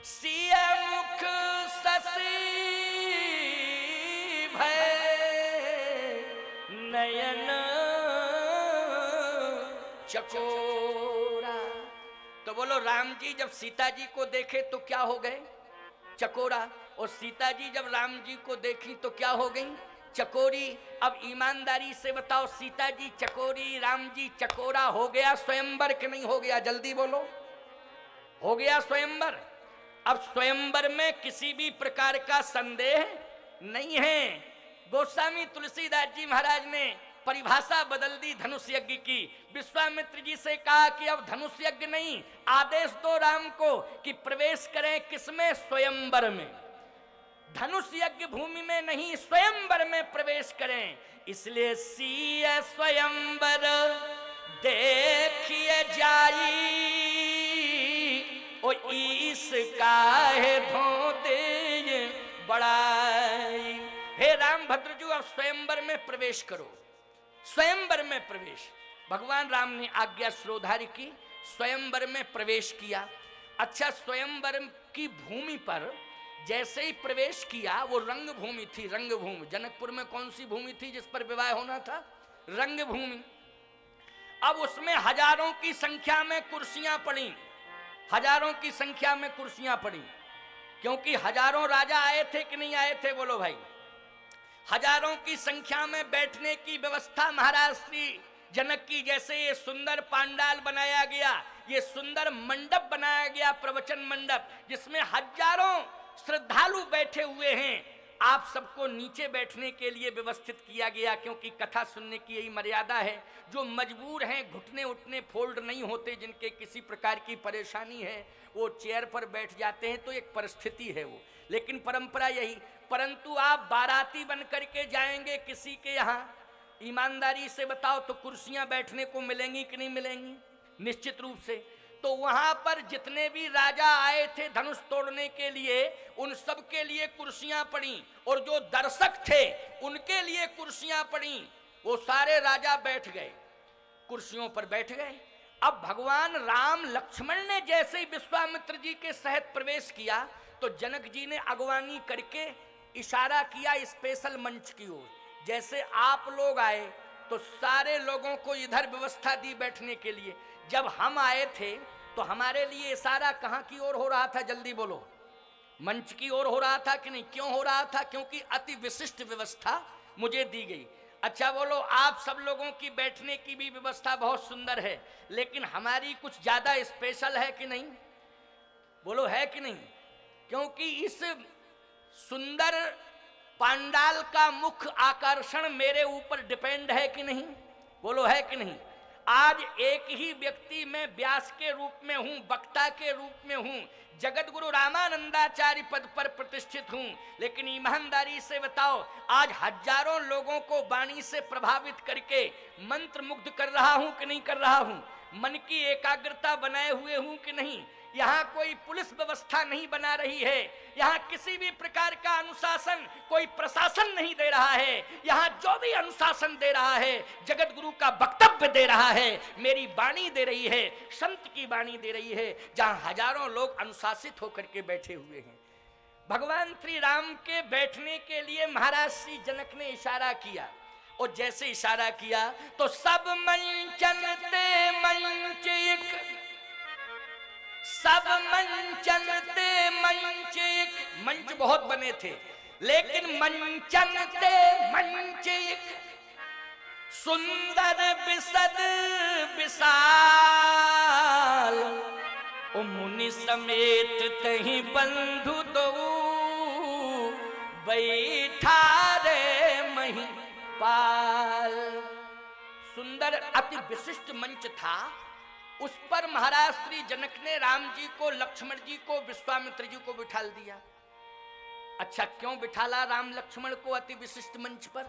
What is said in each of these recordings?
सिय मुख ससी भय नयन चकोरा। तो बोलो राम जी जब सीता जी को देखे तो क्या हो गए? चकोरा। और सीता जी जब राम जी को देखी तो क्या हो गई? चकोरी। अब ईमानदारी से बताओ, सीता जी चकोरी, राम जी चकोरा, हो गया स्वयंवर कि नहीं हो गया? जल्दी बोलो, हो गया स्वयंवर। अब स्वयंवर में किसी भी प्रकार का संदेह नहीं है। गोस्वामी तुलसीदास जी महाराज ने परिभाषा बदल दी धनुष यज्ञ की। विश्वामित्र जी से कहा कि अब धनुष यज्ञ नहीं, आदेश दो राम को कि प्रवेश करें किसमें? स्वयंवर में। धनुष यज्ञ भूमि में नहीं, स्वयंवर में प्रवेश करें। इसलिए सीय स्वयंवर देखिए जाई, ओ इसका है धोते बड़ाई। हे राम भद्रजू अब स्वयंवर में प्रवेश करो। स्वयंवर में प्रवेश, भगवान राम ने आज्ञा श्रोधारी की, स्वयंवर में प्रवेश किया। अच्छा, स्वयंवर की भूमि पर जैसे ही प्रवेश किया, वो रंग भूमि थी, रंग भूमि। जनकपुर में कौन सी भूमि थी जिस पर विवाह होना था? रंग भूमि। अब उसमें हजारों की संख्या में कुर्सियां पड़ी, हजारों की संख्या में कुर्सियां पड़ी, क्योंकि हजारों राजा आए थे कि नहीं आए थे? बोलो भाई। हजारों की संख्या में बैठने की व्यवस्था महाराज श्री जनक की। जैसे ये सुंदर पांडाल बनाया गया, ये सुंदर मंडप बनाया गया, प्रवचन मंडप, जिसमें हजारों श्रद्धालु बैठे हुए हैं। आप सबको नीचे बैठने के लिए व्यवस्थित किया गया, क्योंकि कथा सुनने की यही मर्यादा है। जो मजबूर हैं, घुटने उठने फोल्ड नहीं होते, जिनके किसी प्रकार की परेशानी है, वो चेयर पर बैठ जाते हैं, तो एक परिस्थिति है वो, लेकिन परंपरा यही। परंतु आप बाराती बन करके जाएंगे किसी के यहाँ, ईमानदारी से बताओ तो कुर्सियां बैठने को मिलेंगी कि नहीं मिलेंगी? निश्चित रूप से। तो वहां पर जितने भी राजा आए थे धनुष तोड़ने के लिए, उन सब के लिए कुर्सियां पड़ी, और जो दर्शक थे उनके लिए कुर्सियां पड़ी। वो सारे राजा बैठ गए, कुर्सियों पर बैठ गए। अब भगवान राम लक्ष्मण ने जैसे ही विश्वामित्र जी के सहित प्रवेश किया, तो जनक जी ने अगवानी करके इशारा किया स्पेशल मंच की ओर। जैसे आप लोग आए तो सारे लोगों को इधर व्यवस्था दी बैठने के लिए। जब हम आए थे तो हमारे लिए इशारा कहां की ओर हो रहा था? जल्दी बोलो। मंच की ओर हो रहा था कि नहीं? क्यों हो रहा था? क्योंकि अति विशिष्ट व्यवस्था मुझे दी गई। अच्छा बोलो, आप सब लोगों की बैठने की भी व्यवस्था बहुत सुंदर है, लेकिन हमारी कुछ ज्यादा स्पेशल है कि नहीं? बोलो, है कि नहीं? क्योंकि इस सुंदर पांडाल का मुख्य आकर्षण मेरे ऊपर डिपेंड है कि नहीं? बोलो, है कि नहीं? आज एक ही व्यक्ति में व्यास के रूप में हूं, वक्ता के रूप में हूं, जगत गुरु रामानंदाचार्य पद पर प्रतिष्ठित हूं, लेकिन ईमानदारी से बताओ, आज हजारों लोगों को वाणी से प्रभावित करके मंत्र मुग्ध कर रहा हूं कि नहीं कर रहा हूं? मन की एकाग्रता बनाए हुए हूं कि नहीं? यहाँ कोई पुलिस व्यवस्था नहीं बना रही है, यहाँ किसी भी प्रकार का अनुशासन कोई प्रशासन नहीं दे रहा है। यहाँ जो भी अनुशासन दे रहा है, जगत गुरु का वक्तव्य दे रहा है, मेरी वाणी दे रही है, संत की वाणी दे रही है, जहाँ हजारों लोग अनुशासित होकर के बैठे हुए हैं। भगवान श्री राम के बैठने के लिए महाराज श्री जनक ने इशारा किया, और जैसे इशारा किया तो सब मंचन ते मंच एक, सब मंचन ते मंच एक। मंच बहुत बने थे, लेकिन मंचन ते मंच एक, सुंदर बिसद विशाल, ओ मुनि समेत तहि बंधु दो, बैठा रे महिपाल। सुंदर अति विशिष्ट मंच था, उस पर महाराज श्री जनक ने राम जी को, लक्ष्मण जी को, विश्वामित्र जी को बिठाल दिया। अच्छा, क्यों बिठाला राम लक्ष्मण को अति विशिष्ट मंच पर?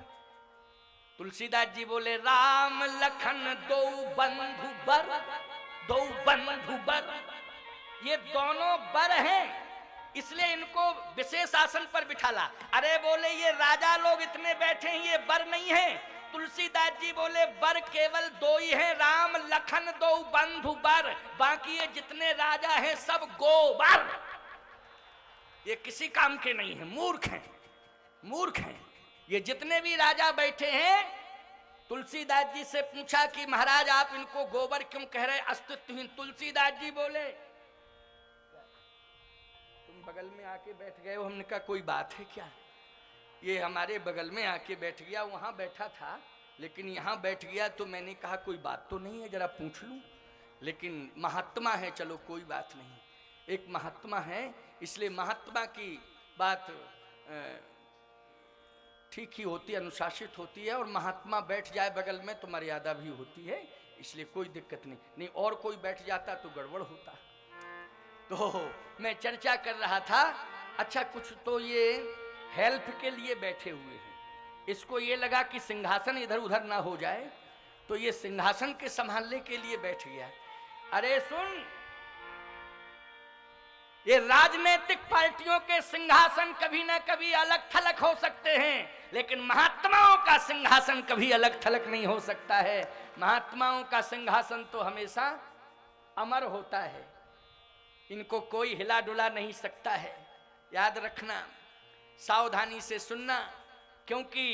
तुलसीदास जी बोले, राम लखन दो बंधु बर, दो बंधु बर, ये दोनों बर हैं, इसलिए इनको विशेष आसन पर बिठाला। अरे बोले, ये राजा लोग इतने बैठे हैं, ये बर नहीं है। तुलसीदास जी बोले, बर केवल दो ही हैं, राम लखन दो बंधु बर, बाकी ये जितने राजा हैं सब गोबर। ये किसी काम के नहीं है, मूर्ख हैं, मूर्ख हैं। ये जितने भी राजा बैठे हैं, तुलसीदास जी से पूछा कि महाराज आप इनको गोबर क्यों कह रहे, अस्तित्वहीन। तुलसीदास जी बोले तुम बगल में आके बैठ गए हो। हमने कहा कोई बात है क्या, ये हमारे बगल में आके बैठ गया, वहां बैठा था लेकिन यहाँ बैठ गया, तो मैंने कहा कोई बात तो नहीं है, जरा पूछ लूं। लेकिन महात्मा है, चलो कोई बात नहीं, एक महात्मा है, इसलिए महात्मा की बात ठीक ही होती है, अनुशासित होती है। और महात्मा बैठ जाए बगल में तो मर्यादा भी होती है, इसलिए कोई दिक्कत नहीं। और कोई बैठ जाता तो गड़बड़ होता। तो मैं चर्चा कर रहा था, अच्छा कुछ तो ये हेल्प के लिए बैठे हुए हैं, इसको ये लगा कि सिंहासन इधर उधर ना हो जाए, तो ये सिंहासन के संभालने के लिए बैठ गया। अरे सुन, ये राजनीतिक पार्टियों के सिंहासन कभी ना कभी अलग थलग हो सकते हैं, लेकिन महात्माओं का सिंहासन कभी अलग थलग नहीं हो सकता है। महात्माओं का सिंहासन तो हमेशा अमर होता है, इनको कोई हिला डुला नहीं सकता है। याद रखना, सावधानी से सुनना, क्योंकि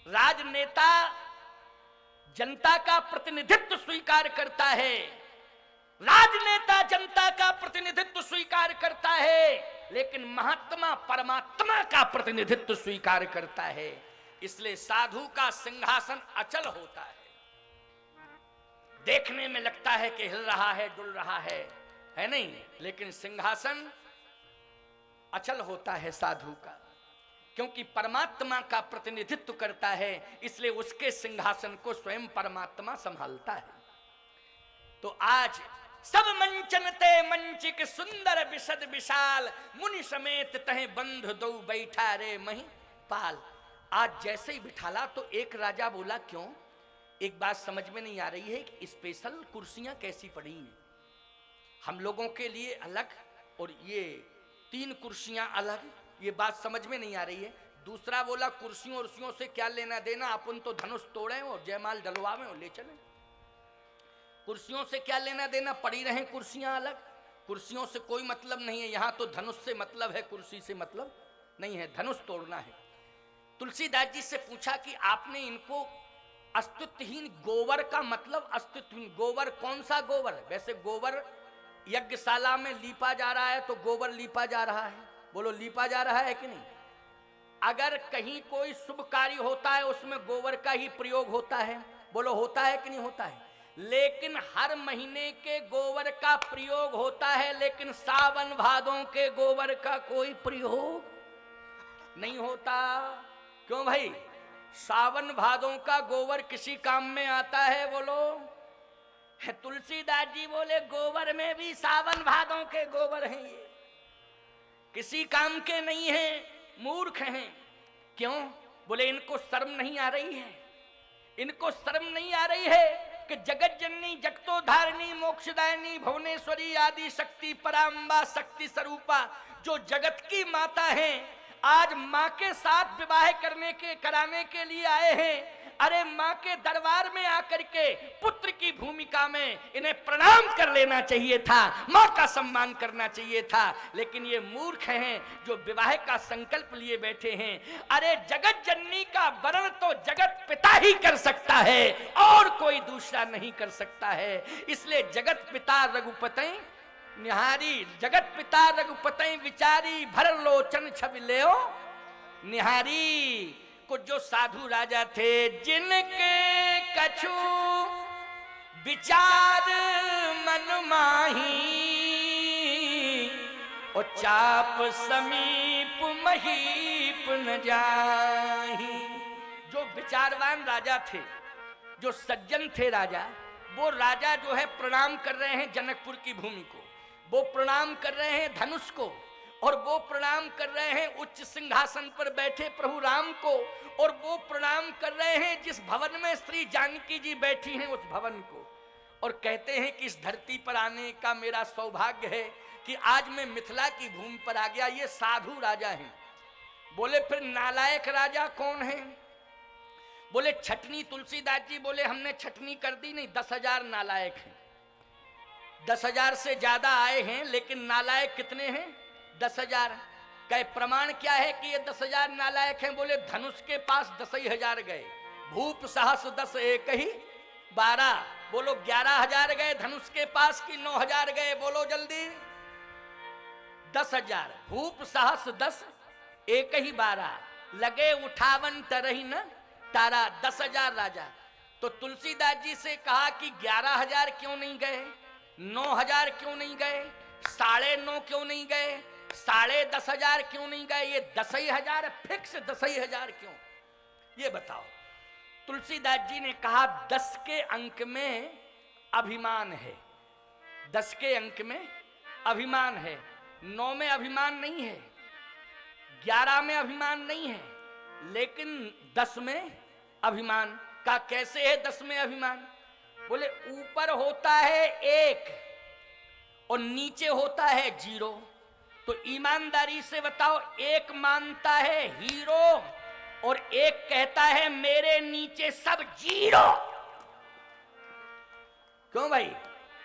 राजनेता जनता का प्रतिनिधित्व स्वीकार करता है, राजनेता जनता का प्रतिनिधित्व स्वीकार करता है, लेकिन महात्मा परमात्मा का प्रतिनिधित्व स्वीकार करता है। इसलिए साधु का सिंहासन अचल होता है, देखने में लगता है कि हिल रहा है, डुल रहा है नहीं, लेकिन सिंहासन अचल होता है साधु का, क्योंकि परमात्मा का प्रतिनिधित्व करता है, इसलिए उसके सिंहासन को स्वयं परमात्मा संभालता है। तो आज सब मंचन ते मंचिक सुंदर विशद विशाल, मुनि समेत तहे बंधु दो बैठा रे मही पाल। आज जैसे ही बिठाला तो एक राजा बोला क्यों, एक बात समझ में नहीं आ रही है कि स्पेशल कुर्सियां कैसी पड़ी हैं, हम लोगों के लिए अलग और ये 3 कुर्सियां अलग, ये बात समझ में नहीं आ रही है। दूसरा बोला कुर्सियों उर्सियों से क्या लेना देना, अपन तो धनुष तोड़े और जयमाल डलवावे और ले चले, कुर्सियों से क्या लेना देना, पड़ी रहें कुर्सियां अलग, कुर्सियों से कोई मतलब नहीं है। यहाँ तो धनुष से मतलब है, कुर्सी से मतलब नहीं है, धनुष तोड़ना है। तुलसीदास जी से पूछा कि आपने इनको अस्तित्वहीन गोबर का मतलब, अस्तित्वहीन गोबर कौन सा गोबर, वैसे गोबर यज्ञशाला में लीपा जा रहा है तो गोबर लीपा जा रहा है, बोलो लीपा जा रहा है कि नहीं। अगर कहीं कोई शुभ कार्य होता है उसमें गोबर का ही प्रयोग होता है, बोलो होता है कि नहीं होता है। लेकिन हर महीने के गोबर का प्रयोग होता है, लेकिन सावन भादों के गोबर का कोई प्रयोग नहीं होता। क्यों भाई, सावन भादों का गोबर किसी काम में आता है, बोलो। तुलसीदास जी बोले गोबर में भी सावन भादों के गोबर हैं, ये किसी काम के नहीं हैं, मूर्ख हैं। क्यों, बोले इनको शर्म नहीं आ रही है, इनको शर्म नहीं आ रही है कि जगत जननी जगतो धारिणी मोक्षदायिनी भुवनेश्वरी आदि शक्ति पराम्बा शक्ति स्वरूपा जो जगत की माता है, आज माँ के साथ विवाह कराने के लिए आए हैं। अरे माँ के दरबार में आकर के पुत्र की भूमिका में इन्हें प्रणाम कर लेना चाहिए था, माँ का सम्मान करना चाहिए था, लेकिन ये मूर्ख हैं जो विवाह का संकल्प लिए बैठे हैं। अरे जगत जननी का वर्ण तो जगत पिता ही कर सकता है और कोई दूसरा नहीं कर सकता है। इसलिए जगत पिता रघुपति निहारी, जगत पिता रघुपति विचारी, भर लोचन छवि लेओ निहारी। कुछ जो साधु राजा थे जिनके कछु विचार मन माही, और चाप समीप महीप न जाही। जो विचारवान राजा थे, जो सज्जन थे राजा, वो राजा जो है प्रणाम कर रहे हैं जनकपुर की भूमि को, वो प्रणाम कर रहे हैं धनुष को, और वो प्रणाम कर रहे हैं उच्च सिंहासन पर बैठे प्रभु राम को, और वो प्रणाम कर रहे हैं जिस भवन में श्री जानकी जी बैठी हैं उस भवन को। और कहते हैं कि इस धरती पर आने का मेरा सौभाग्य है कि आज मैं मिथिला की भूमि पर आ गया। ये साधु राजा हैं। बोले फिर नालायक राजा कौन है, बोले छटनी। तुलसीदास जी बोले हमने छटनी कर दी नहीं, 10,000 नालायक हैं। 10,000 से ज्यादा आए हैं, लेकिन नालायक कितने हैं, 10,000। कहे प्रमाण क्या है कि ये 10,000 नालायक हैं? बोले धनुष के पास 10,000 गए, भूप सहस 10 एक ही 12। बोलो 11,000 गए धनुष के पास कि 9,000 गए? बोलो जल्दी। 10,000 भूप सहस 10 एक ही 12, लगे उठावन तरही न तारा। 10,000 राजा। तो तुलसीदास जी से कहा कि 11,000 क्यों नहीं गए, 9,000 क्यों नहीं गए, 9.5 क्यों नहीं गए, 10,500 क्यों नहीं गए, ये 10,000 फिक्स 10,000 क्यों, ये बताओ। तुलसीदास जी ने कहा 10 के अंक में अभिमान है, 10 के अंक में अभिमान है, 9 में अभिमान नहीं है, 11 में अभिमान नहीं है, लेकिन 10 में अभिमान का कैसे है? 10 में अभिमान, बोले ऊपर होता है 1 और नीचे होता है 0। तो ईमानदारी से बताओ, 1 मानता है हीरो और 1 कहता है मेरे नीचे सब 0। क्यों भाई?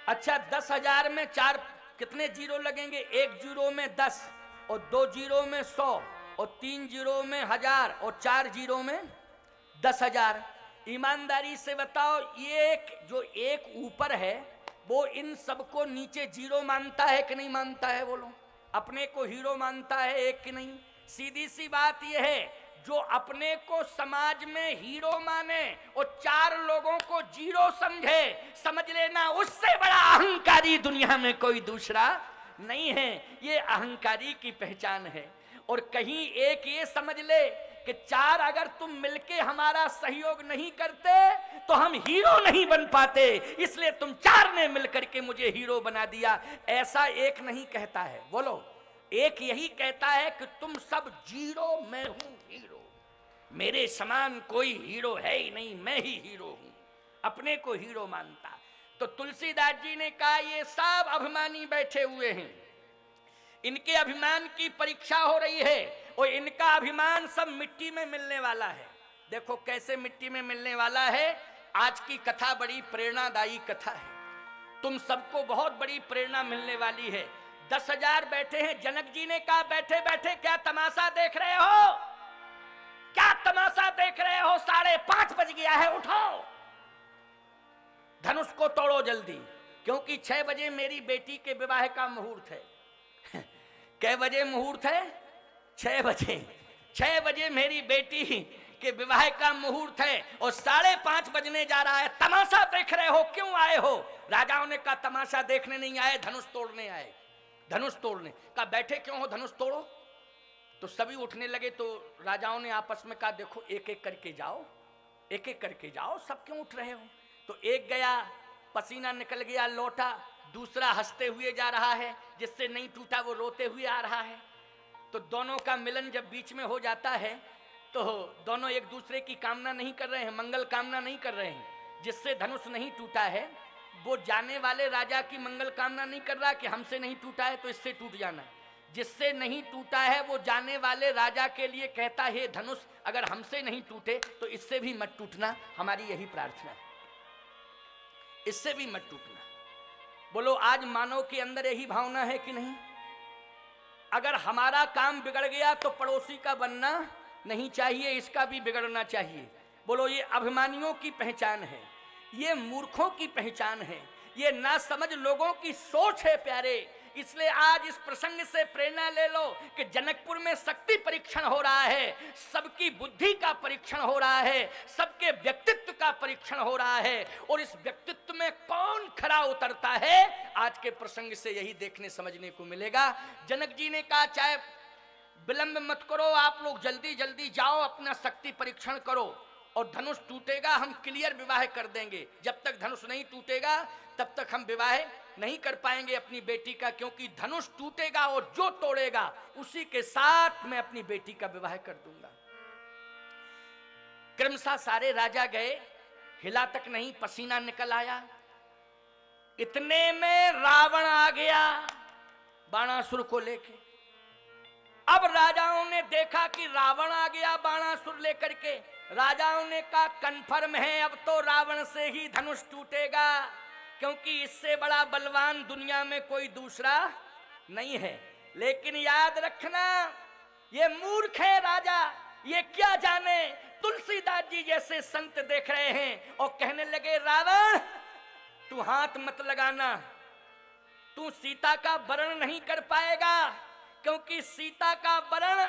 अच्छा 10,000 में 4 कितने 0 लगेंगे? 1 0 में 10 और 2 0 में 100 और 3 0 में 1000 और 4 0 में 10,000। ईमानदारी से बताओ, ये जो 1 ऊपर है वो इन सबको नीचे 0 मानता है कि नहीं मानता है? बोलो, अपने को हीरो मानता है 1 कि नहीं? सीधी सी बात यह है, जो अपने को समाज में हीरो माने और 4 लोगों को 0 समझे, समझ लेना उससे बड़ा अहंकारी दुनिया में कोई दूसरा नहीं है। ये अहंकारी की पहचान है। और कहीं एक ये समझ ले कि 4 अगर तुम मिलके हमारा सहयोग नहीं करते तो हम हीरो नहीं बन पाते, इसलिए तुम 4 ने मिलकर के मुझे हीरो बना दिया, ऐसा एक नहीं कहता है। बोलो, एक यही कहता है कि तुम सब 0, मैं हूं हीरो, मेरे समान कोई हीरो है ही नहीं, मैं ही हीरो हूं, अपने को हीरो मानता। तो तुलसीदास जी ने कहा ये सब अभिमानी बैठे हुए हैं, इनके अभिमान की परीक्षा हो रही है और इनका अभिमान सब मिट्टी में मिलने वाला है। देखो कैसे मिट्टी में मिलने वाला है। आज की कथा बड़ी प्रेरणादायी कथा है, तुम सबको बहुत बड़ी प्रेरणा मिलने वाली है। 10,000 बैठे हैं। जनक जी ने कहा बैठे बैठे क्या तमाशा देख रहे हो, क्या तमाशा देख रहे हो, 5:30 बज गया है, उठो धनुष को तोड़ो जल्दी, क्योंकि 6 बजे मेरी बेटी के विवाह का मुहूर्त है। कै बजे मुहूर्त है? 6 बजे। 6 बजे मेरी बेटी के विवाह का मुहूर्त है और 5:30 बजने जा रहा है, तमाशा देख रहे हो, क्यों आए हो? राजाओं ने कहा तमाशा देखने नहीं आए, धनुष तोड़ने आए। धनुष तोड़ने कहा बैठे क्यों हो, धनुष तोड़ो। तो सभी उठने लगे। तो राजाओं ने आपस में कहा देखो एक एक करके जाओ, एक एक करके जाओ, सब क्यों उठ रहे हो? तो एक गया, पसीना निकल गया, लौटा। दूसरा हंसते हुए जा रहा है, जिससे नहीं टूटा वो रोते हुए आ रहा है। तो दोनों का मिलन जब बीच में हो जाता है तो दोनों एक दूसरे की कामना नहीं कर रहे हैं, मंगल कामना नहीं कर रहे हैं। जिससे धनुष नहीं टूटा है वो जाने वाले राजा की मंगल कामना नहीं कर रहा कि हमसे नहीं टूटा है तो इससे टूट जाना है। जिससे नहीं टूटा है वो जाने वाले राजा के लिए कहता है धनुष अगर हमसे नहीं टूटे तो इससे भी मत टूटना, हमारी यही प्रार्थना है, इससे भी मत टूटना। बोलो आज मानव के अंदर यही भावना है कि नहीं? अगर हमारा काम बिगड़ गया तो पड़ोसी का बनना नहीं चाहिए, इसका भी बिगड़ना चाहिए। बोलो ये अभिमानियों की पहचान है, ये मूर्खों की पहचान है, ये ना समझ लोगों की सोच है प्यारे। इसलिए आज इस प्रसंग से प्रेरणा ले लो कि जनकपुर में शक्ति परीक्षण हो रहा है, सबकी बुद्धि का परीक्षण हो रहा है, सबके व्यक्तित्व का परीक्षण हो रहा है, और इस व्यक्तित्व में कौन खरा उतरता है आज के प्रसंग से यही देखने समझने को मिलेगा। जनक जी ने कहा चाहे विलंब मत करो, आप लोग जल्दी जल्दी जाओ, अपना शक्ति परीक्षण करो और धनुष टूटेगा हम क्लियर विवाह कर देंगे। जब तक धनुष नहीं टूटेगा तब तक हम विवाह नहीं कर पाएंगे अपनी बेटी का, क्योंकि धनुष टूटेगा और जो तोड़ेगा उसी के साथ मैं अपनी बेटी का विवाह कर दूंगा। क्रमशः सारे राजा गए, हिला तक नहीं, पसीना निकल आया। इतने में रावण आ गया बाणासुर को लेके। अब राजाओं ने देखा कि रावण आ गया बाणासुर लेकर के। राजाओं ने कहा कन्फर्म है अब तो रावण से ही धनुष टूटेगा, क्योंकि इससे बड़ा बलवान दुनिया में कोई दूसरा नहीं है। लेकिन याद रखना ये मूर्ख है राजा, ये क्या जाने। तुलसीदास जी जैसे संत देख रहे हैं और कहने लगे, रावण तू हाथ मत लगाना, तू सीता का वरण नहीं कर पाएगा, क्योंकि सीता का वरण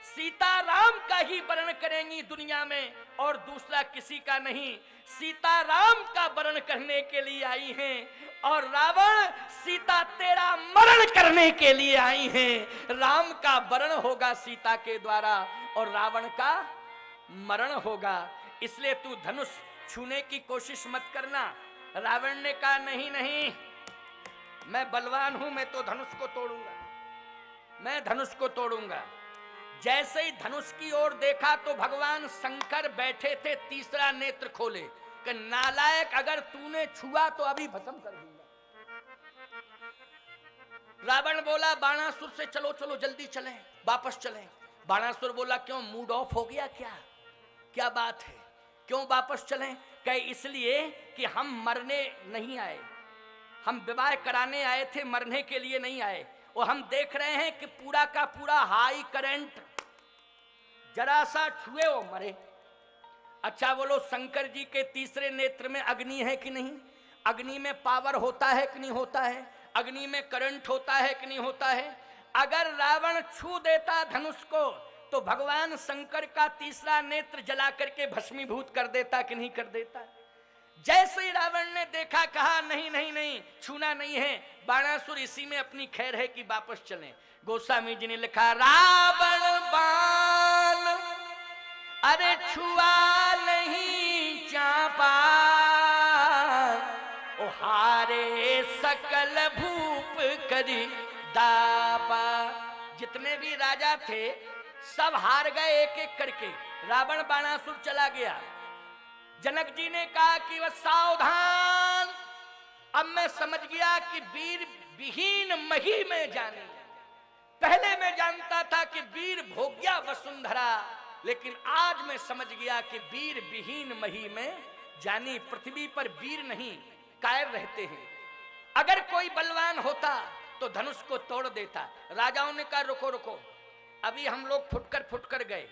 सीता राम का ही वर्ण करेंगी दुनिया में, और दूसरा किसी का नहीं। सीता राम का वर्ण करने के लिए आई हैं, और रावण सीता तेरा मरण करने के लिए आई हैं। राम का वर्ण होगा सीता के द्वारा और रावण का मरण होगा, इसलिए तू धनुष छूने की कोशिश मत करना। रावण ने कहा, नहीं नहीं, मैं बलवान हूं, मैं तो धनुष को तोड़ूंगा, मैं धनुष को तोड़ूंगा। जैसे ही धनुष की ओर देखा तो भगवान शंकर बैठे थे, तीसरा नेत्र खोले कि नालायक, अगर तूने छुआ तो अभी भस्म कर दूंगा। रावण बोला, बाणासुर से चलो चलो जल्दी चलें, वापस चलें। बाणासुर बोला, क्यों मूड ऑफ हो गया क्या, क्या बात है, क्यों वापस चलें? कहे इसलिए कि हम मरने नहीं आए, हम विवाह कराने आए थे, मरने के लिए नहीं आए। और हम देख रहे हैं कि पूरा का पूरा हाई करंट, जरा सा छुए वो मरे। अच्छा बोलो, शंकर जी के तीसरे नेत्र में अग्नि है कि नहीं? अग्नि में पावर होता है कि नहीं होता है? अग्नि में करंट होता है कि नहीं होता है? अगर रावण छू देता धनुष को तो भगवान शंकर का तीसरा नेत्र जला करके भस्मीभूत कर देता कि नहीं कर देता? जैसे ही रावण ने देखा, कहा नहीं नहीं नहीं, छूना नहीं है। बाणासुर इसी में अपनी खैर है कि वापस चलें। गोस्वामी जी ने लिखा, रावण बाण अरे छुआ नहीं चापा, ओ हारे सकल भूप करी दापा। जितने भी राजा थे सब हार गए एक एक करके। रावण बाणासुर चला गया। जनक जी ने कहा कि वह सावधान, अब मैं समझ गया कि वीर विहीन मही में जानी। पहले मैं जानता था कि वीर भोग्या वसुंधरा, लेकिन आज मैं समझ गया कि वीर विहीन मही में जानी। पृथ्वी पर वीर नहीं, कायर रहते हैं। अगर कोई बलवान होता तो धनुष को तोड़ देता। राजाओं ने कहा, रुको रुको, अभी हम लोग फुटकर गए,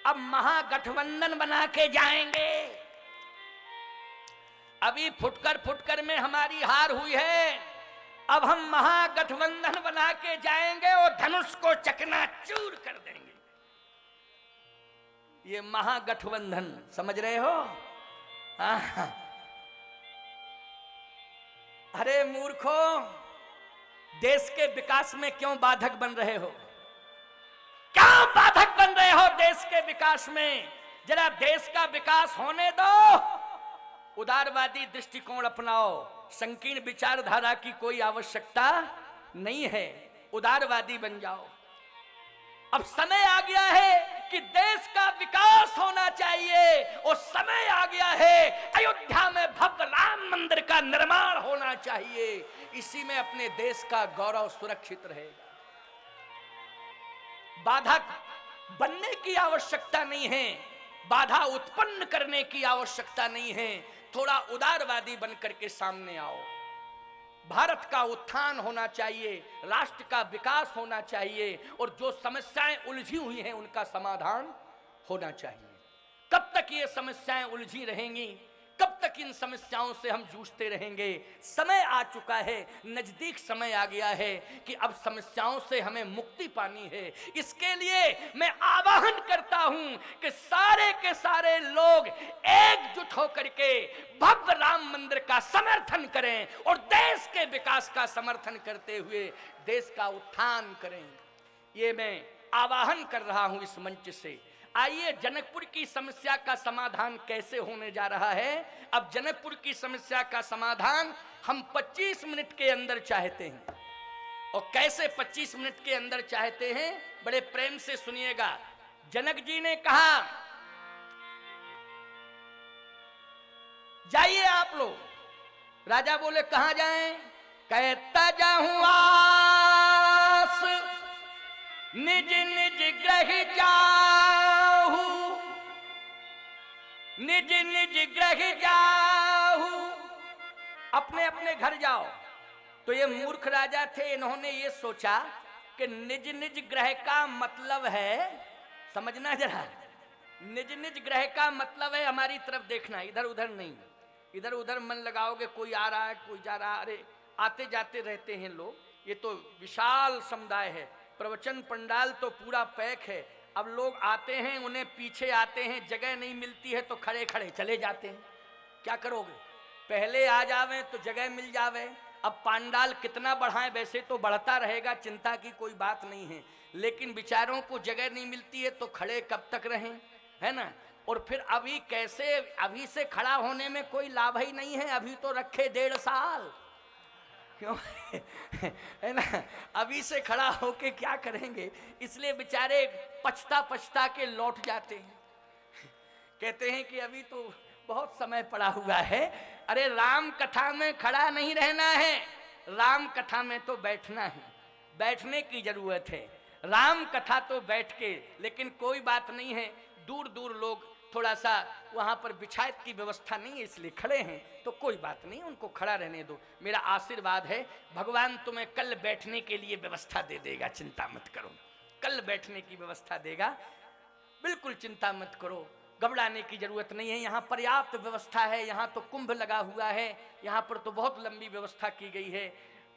अब महागठबंधन बना के जाएंगे। अभी फुटकर में हमारी हार हुई है, अब हम महागठबंधन बना के जाएंगे और धनुष को चकनाचूर कर देंगे। ये महागठबंधन समझ रहे हो? अरे मूर्खो, देश के विकास में क्यों बाधक बन रहे हो? क्या बाधक बन रहे हो देश के विकास में? जरा देश का विकास होने दो। उदारवादी दृष्टिकोण अपनाओ, संकीर्ण विचारधारा की कोई आवश्यकता नहीं है, उदारवादी बन जाओ। अब समय आ गया है कि देश का विकास होना चाहिए, और समय आ गया है अयोध्या में भव्य राम मंदिर का निर्माण होना चाहिए। इसी में अपने देश का गौरव सुरक्षित रहेगा। बाधा बनने की आवश्यकता नहीं है, बाधा उत्पन्न करने की आवश्यकता नहीं है। थोड़ा उदारवादी बनकर के सामने आओ। भारत का उत्थान होना चाहिए, राष्ट्र का विकास होना चाहिए, और जो समस्याएं उलझी हुई हैं उनका समाधान होना चाहिए। कब तक ये समस्याएं उलझी रहेंगी? कब तक इन समस्याओं से हम जूझते रहेंगे? समय आ चुका है, नजदीक समय आ गया है कि अब समस्याओं से हमें मुक्ति पानी है। इसके लिए मैं आह्वान करता हूं कि सारे के सारे लोग एकजुट होकर के भव्य राम मंदिर का समर्थन करें और देश के विकास का समर्थन करते हुए देश का उत्थान करें। ये मैं आह्वान कर रहा हूं इस मंच से। आइए, जनकपुर की समस्या का समाधान कैसे होने जा रहा है। अब जनकपुर की समस्या का समाधान हम 25 मिनट के अंदर चाहते हैं। और कैसे 25 मिनट के अंदर चाहते हैं, बड़े प्रेम से सुनिएगा। जनक जी ने कहा, जाइए आप लोग। राजा बोले, कहां जाएं? कहता जाऊं आस निज निज ग्रह जाहू, निज निज ग्रह जाहू। अपने अपने घर जाओ। तो ये मूर्ख राजा थे, इन्होंने ये सोचा कि निज निज ग्रह का मतलब है, समझना जरा, निज निज ग्रह का मतलब है हमारी तरफ देखना, इधर उधर नहीं। इधर उधर मन लगाओगे, कोई आ रहा है कोई जा रहा है, अरे आते जाते रहते हैं लोग, ये तो विशाल समुदाय है, प्रवचन पंडाल तो पूरा पैक है। अब लोग आते हैं, उन्हें पीछे आते हैं, जगह नहीं मिलती है तो खड़े खड़े चले जाते हैं। क्या करोगे, पहले आ जावे तो जगह मिल जावे। अब पंडाल कितना बढ़ाएं, वैसे तो बढ़ता रहेगा, चिंता की कोई बात नहीं है, लेकिन बेचारों को जगह नहीं मिलती है तो खड़े कब तक रहें, है ना। और फिर अभी कैसे, अभी से खड़ा होने में कोई लाभ ही नहीं है, अभी तो रखे 1.5 साल, क्यों है ना, अभी से खड़ा होके क्या करेंगे, इसलिए बेचारे पछता पछता के लौट जाते हैं, कहते हैं कि अभी तो बहुत समय पड़ा हुआ है। अरे राम कथा में खड़ा नहीं रहना है, राम कथा में तो बैठना है, बैठने की जरूरत है, राम कथा तो बैठ के, लेकिन कोई बात नहीं है, दूर दूर लोग थोड़ा सा वहां पर बिछायत की व्यवस्था नहीं है इसलिए खड़े हैं, तो कोई बात नहीं, उनको खड़ा रहने दो। मेरा आशीर्वाद है, भगवान तुम्हें कल बैठने के लिए व्यवस्था दे देगा, चिंता मत करो, कल बैठने की व्यवस्था देगा, बिल्कुल चिंता मत करो, घबराने की जरूरत नहीं है। यहाँ पर्याप्त व्यवस्था है, यहाँ तो कुंभ लगा हुआ है, यहाँ पर तो बहुत लंबी व्यवस्था की गई है,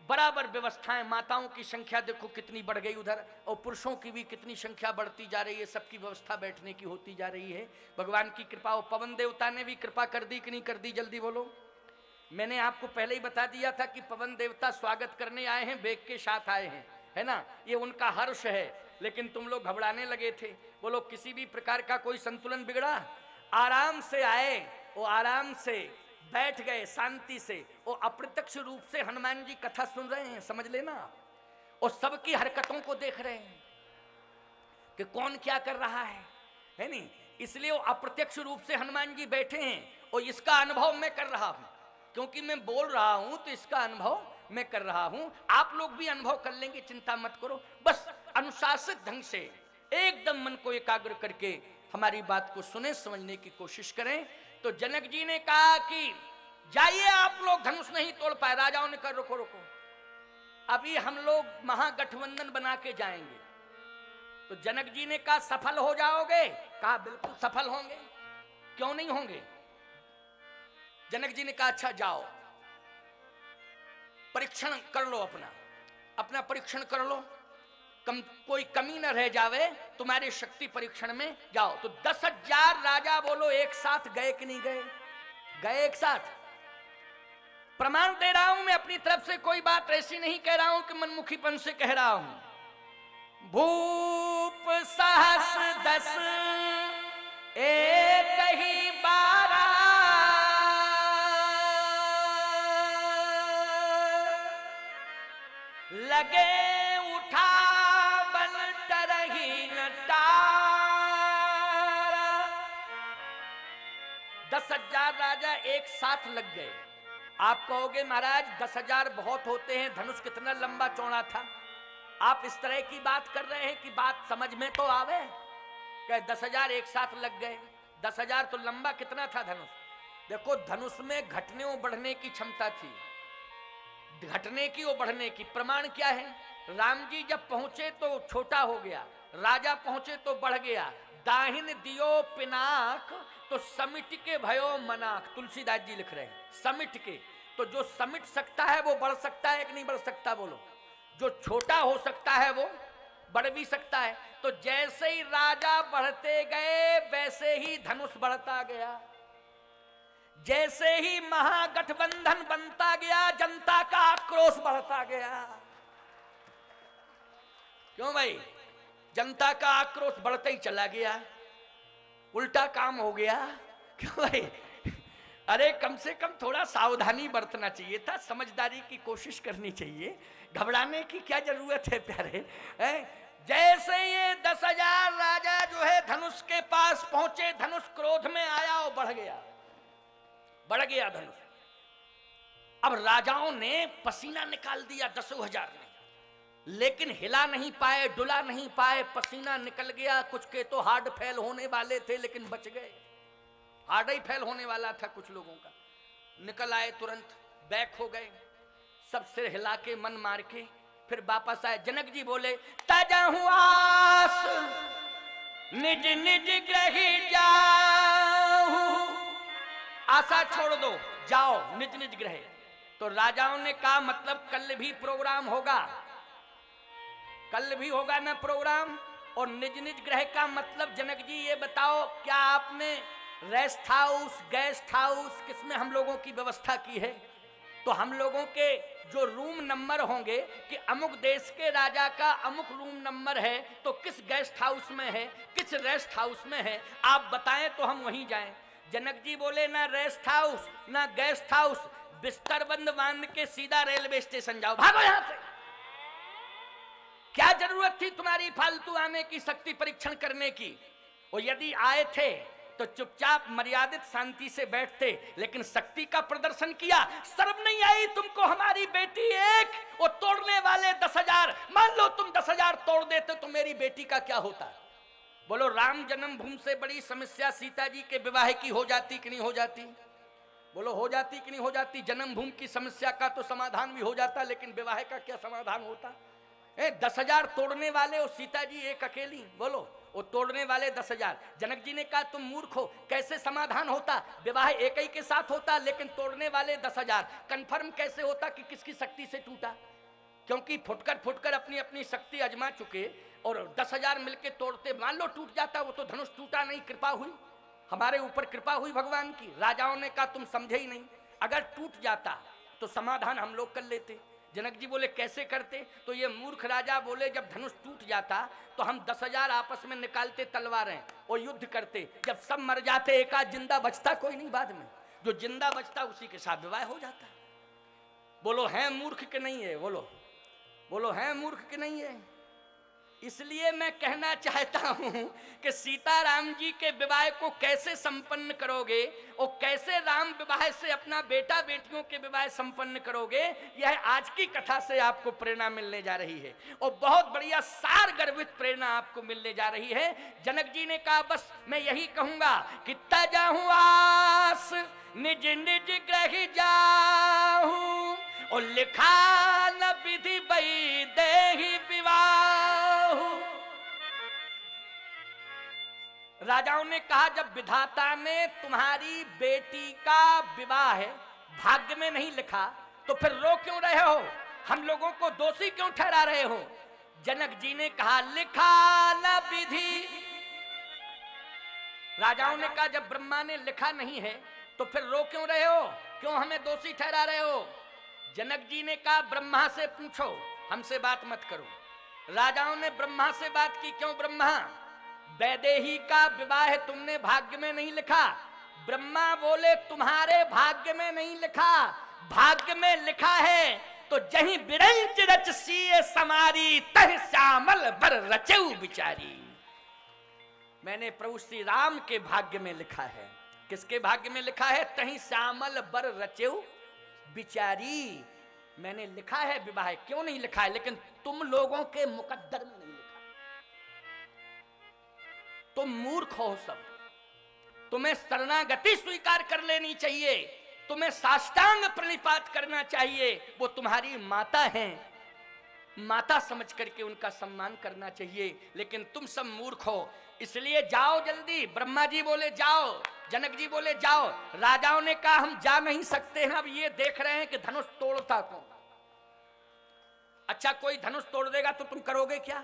बराबर व्यवस्थाएं, माताओं की संख्या देखो कितनी बढ़ गई उधर, और पुरुषों की भी कितनी संख्या बढ़ती जा रही है, सबकी व्यवस्था बैठने की होती जा रही है, भगवान की कृपा। और पवन देवता ने भी कृपा कर दी कि नहीं कर दी, जल्दी बोलो। मैंने आपको पहले ही बता दिया था कि पवन देवता स्वागत करने आए हैं, बेग के साथ आए हैं, है ना, ये उनका हर्ष है, लेकिन तुम लोग घबराने लगे थे। बोलो किसी भी प्रकार का कोई संतुलन बिगड़ा, आराम से आए, वो आराम से बैठ गए शांति से, वो अप्रत्यक्ष रूप से हनुमान जी कथा सुन रहे हैं, समझ लेना, और सबकी हरकतों को देख रहे हैं कि कौन क्या कर रहा है नहीं, इसलिए वो अप्रत्यक्ष रूप से हनुमान जी बैठे हैं, और इसका अनुभव मैं कर रहा हूं, क्योंकि मैं बोल रहा हूं तो इसका अनुभव मैं कर रहा हूं, आप लोग भी अनुभव कर लेंगे, चिंता मत करो। बस अनुशासित ढंग से एकदम मन को एकाग्र करके हमारी बात को सुने, समझने की कोशिश करें। तो जनक जी ने कहा कि जाइए आप लोग, धनुष नहीं तोड़ पाए, राजाओं ने कहा रुको रुको, अभी हम लोग महागठबंधन बना के जाएंगे। तो जनक जी ने कहा सफल हो जाओगे, कहा बिल्कुल सफल होंगे, क्यों नहीं होंगे। जनक जी ने कहा अच्छा जाओ, परीक्षण कर लो, अपना परीक्षण कर लो, कोई कमी न रह जावे तुम्हारे शक्ति परीक्षण में, जाओ। तो 10,000 राजा बोलो एक साथ गए कि नहीं गए, गए एक साथ। प्रमाण दे रहा हूं मैं अपनी तरफ से, कोई बात ऐसी नहीं कह रहा हूं कि मनमुखीपन से कह रहा हूं। भूप सहस 10 एक ही 12, लगे उठा बल तरही न टारा। 10,000 राजा एक साथ लग गए। आप कहोगे महाराज 10,000 बहुत होते हैं, धनुष कितना लंबा चौड़ा था, आप इस तरह की बात कर रहे हैं कि बात समझ में तो आवे, क्या 10,000 एक साथ लग गए। 10,000 तो लंबा कितना था धनुष, देखो धनुष में घटने और बढ़ने की क्षमता थी, घटने की और बढ़ने की। प्रमाण क्या है, राम जी जब पहुंचे तो छोटा हो गया, राजा पहुंचे तो बढ़ गया, दाहिन दियो पिनाक तो समिट के भयो मनाक, तुलसीदास जी लिख रहे हैं, समिट के। तो जो समिट सकता है वो बढ़ सकता है कि नहीं बढ़ सकता, बोलो। जो छोटा हो सकता है वो बढ़ भी सकता है। तो जैसे ही राजा बढ़ते गए वैसे ही धनुष बढ़ता गया, जैसे ही महागठबंधन बनता गया जनता का आक्रोश बढ़ता गया। क्यों भाई, जनता का आक्रोश बढ़ता ही चला गया, उल्टा काम हो गया। क्यों भाई, अरे कम से कम थोड़ा सावधानी बरतना चाहिए था, समझदारी की कोशिश करनी चाहिए, घबराने की क्या जरूरत है प्यारे, है? जैसे ये 10,000 राजा जो है धनुष के पास पहुंचे, धनुष क्रोध में आया और बढ़ गया, बढ़ गया धनुष। अब राजाओं ने पसीना निकाल दिया 10,000 ने, लेकिन हिला नहीं पाए, डुला नहीं पाए, पसीना निकल गया। कुछ के तो हार्ट फेल होने वाले थे लेकिन बच गए, हार्ट ही फेल होने वाला था कुछ लोगों का, निकल आए तुरंत, बैक हो गए, सब सिर हिला के मन मार के फिर वापस आए। जनक जी बोले तजहु आस निज निज ग्रह जाहु, आशा छोड़ दो, जाओ निज निज ग्रह। तो राजाओं ने कहा मतलब कल भी प्रोग्राम होगा, कल भी होगा ना प्रोग्राम। और निज निज ग्रह का मतलब जनक जी ये बताओ, क्या आपने रेस्ट हाउस, गेस्ट हाउस, किसमें हम लोगों की व्यवस्था की है? तो हम लोगों के जो रूम नंबर होंगे कि अमुक देश के राजा का अमुक रूम नंबर है, तो किस गेस्ट हाउस में है, किस रेस्ट हाउस में है, आप बताएं तो हम वहीं जाएं। जनक जी बोले ना रेस्ट हाउस ना गेस्ट हाउस, बिस्तर बंद बांध के सीधा रेलवे स्टेशन जाओ, भागो यहां से। क्या जरूरत थी तुम्हारी फालतू आने की, शक्ति परीक्षण करने की? और यदि आए थे तो चुपचाप मर्यादित शांति से बैठते, लेकिन शक्ति का प्रदर्शन किया। शर्म नहीं आई तुमको? हमारी बेटी एक और तोड़ने वाले 10,000। मान लो तुम 10,000 तोड़ देते तो मेरी बेटी का क्या होता? बोलो राम जन्मभूमि से बड़ी समस्या सीता जी के विवाह की हो जाती कि नहीं हो जाती? बोलो हो जाती कि नहीं हो जाती? जन्मभूमि की समस्या का तो समाधान भी हो जाता, लेकिन विवाह का क्या समाधान होता? 10,000 तोड़ने वाले और सीता जी एक अकेली, बोलो वो तोड़ने वाले 10,000। जनक जी ने कहा तुम मूर्ख हो, कैसे समाधान होता? विवाह एक ही के साथ होता, लेकिन तोड़ने वाले 10,000। कंफर्म कैसे होता कि किसकी शक्ति से टूटा? क्योंकि फुटकर फुटकर अपनी अपनी शक्ति आजमा चुके, और 10,000 मिलके तोड़ते, मान लो टूट जाता, वो तो धनुष टूटा नहीं, कृपा हुई, हमारे ऊपर कृपा हुई भगवान की। राजाओं ने कहा तुम समझे ही नहीं, अगर टूट जाता तो समाधान हम लोग कर लेते। जनक जी बोले कैसे करते? तो ये मूर्ख राजा बोले जब धनुष टूट जाता तो हम 10,000 आपस में निकालते तलवारें और युद्ध करते, जब सब मर जाते एक आध जिंदा बचता, कोई नहीं, बाद में जो जिंदा बचता उसी के साथ विवाह हो जाता। बोलो है मूर्ख के नहीं है? बोलो बोलो है मूर्ख के नहीं है? इसलिए मैं कहना चाहता हूं कि सीताराम जी के विवाह को कैसे संपन्न करोगे और कैसे राम विवाह से अपना बेटा बेटियों के विवाह संपन्न करोगे, यह आज की कथा से आपको प्रेरणा मिलने जा रही है, और बहुत बढ़िया सार गर्भित प्रेरणा आपको मिलने जा रही है। जनक जी ने कहा बस मैं यही कहूंगा कि तजहु आस निज निज ग्रह जाहू, और लिखा न विधि बई देहि विवाह। राजाओं ने कहा जब विधाता ने तुम्हारी बेटी का विवाह भाग्य में नहीं लिखा तो फिर रो क्यों रहे हो? हम लोगों को दोषी क्यों ठहरा रहे हो? जनक जी ने कहा लिखा न विधि। राजाओं ने कहा जब ब्रह्मा ने लिखा नहीं है तो फिर रो क्यों रहे हो? क्यों हमें दोषी ठहरा रहे हो? जनक जी ने कहा ब्रह्मा से पूछो, हमसे बात मत करो। राजाओं ने ब्रह्मा से बात की, क्यों ब्रह्मा? वैदेही का विवाह तुमने भाग्य में नहीं लिखा। ब्रह्मा बोले तुम्हारे भाग्य में नहीं लिखा, भाग्य में लिखा है तो जहीं बिरंज रच सीए समारी, तह श्यामल बर रचऊ बिचारी। मैंने प्रभु श्री राम के भाग्य में लिखा है। किसके भाग्य में लिखा है? तहीं श्यामल बर रचऊ बिचारी। मैंने लिखा है विवाह, क्यों नहीं लिखा है? लेकिन तुम लोगों के मुकद्दर में नहीं लिखा। तुम मूर्ख हो सब, तुम्हें शरणागति स्वीकार कर लेनी चाहिए, तुम्हें साष्टांग प्रणिपात करना चाहिए। वो तुम्हारी माता हैं, माता समझ करके उनका सम्मान करना चाहिए, लेकिन तुम सब मूर्ख हो। इसलिए जाओ जल्दी। ब्रह्मा जी बोले जाओ, जनक जी बोले जाओ। राजाओं ने कहा हम जा नहीं सकते हैं, अब ये देख रहे हैं कि धनुष तोड़ता कौन। अच्छा कोई धनुष तोड़ देगा तो तुम करोगे क्या?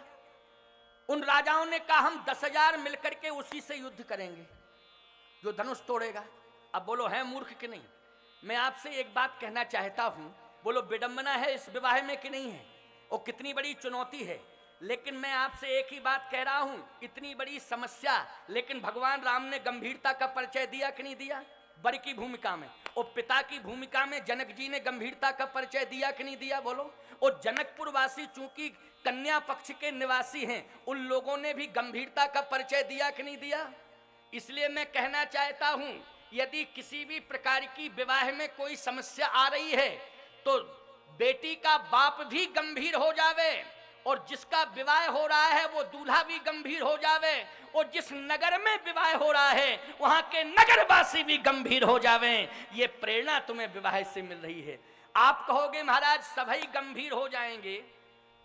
उन राजाओं ने कहा हम 10,000 मिलकर के उसी से युद्ध करेंगे जो धनुष तोड़ेगा। अब बोलो है मूर्ख कि नहीं? मैं आपसे एक बात कहना चाहता हूं, बोलो विडंबना है इस विवाह में कि नहीं है? और कितनी बड़ी चुनौती है। लेकिन मैं आपसे एक ही बात कह रहा हूं, इतनी बड़ी समस्या, लेकिन भगवान राम ने गंभीरता का परिचय दिया कि नहीं दिया? बड़ी की भूमिका में और पिता की भूमिका में जनक जी ने गंभीरता का परिचय दिया कि नहीं दिया? बोलो। और जनकपुर वासी चूंकि कन्या पक्ष के निवासी हैं, उन लोगों ने भी गंभीरता का परिचय दिया कि नहीं दिया? इसलिए मैं कहना चाहता हूं, यदि किसी भी प्रकार की विवाह में कोई समस्या आ रही है तो बेटी का बाप भी गंभीर हो जावे, और जिसका विवाह हो रहा है वो दूल्हा भी गंभीर हो जावे, और जिस नगर में विवाह हो रहा है वहां के नगरवासी भी गंभीर हो जावे। ये प्रेरणा तुम्हें विवाह से मिल रही है। आप कहोगे महाराज सभी गंभीर हो जाएंगे,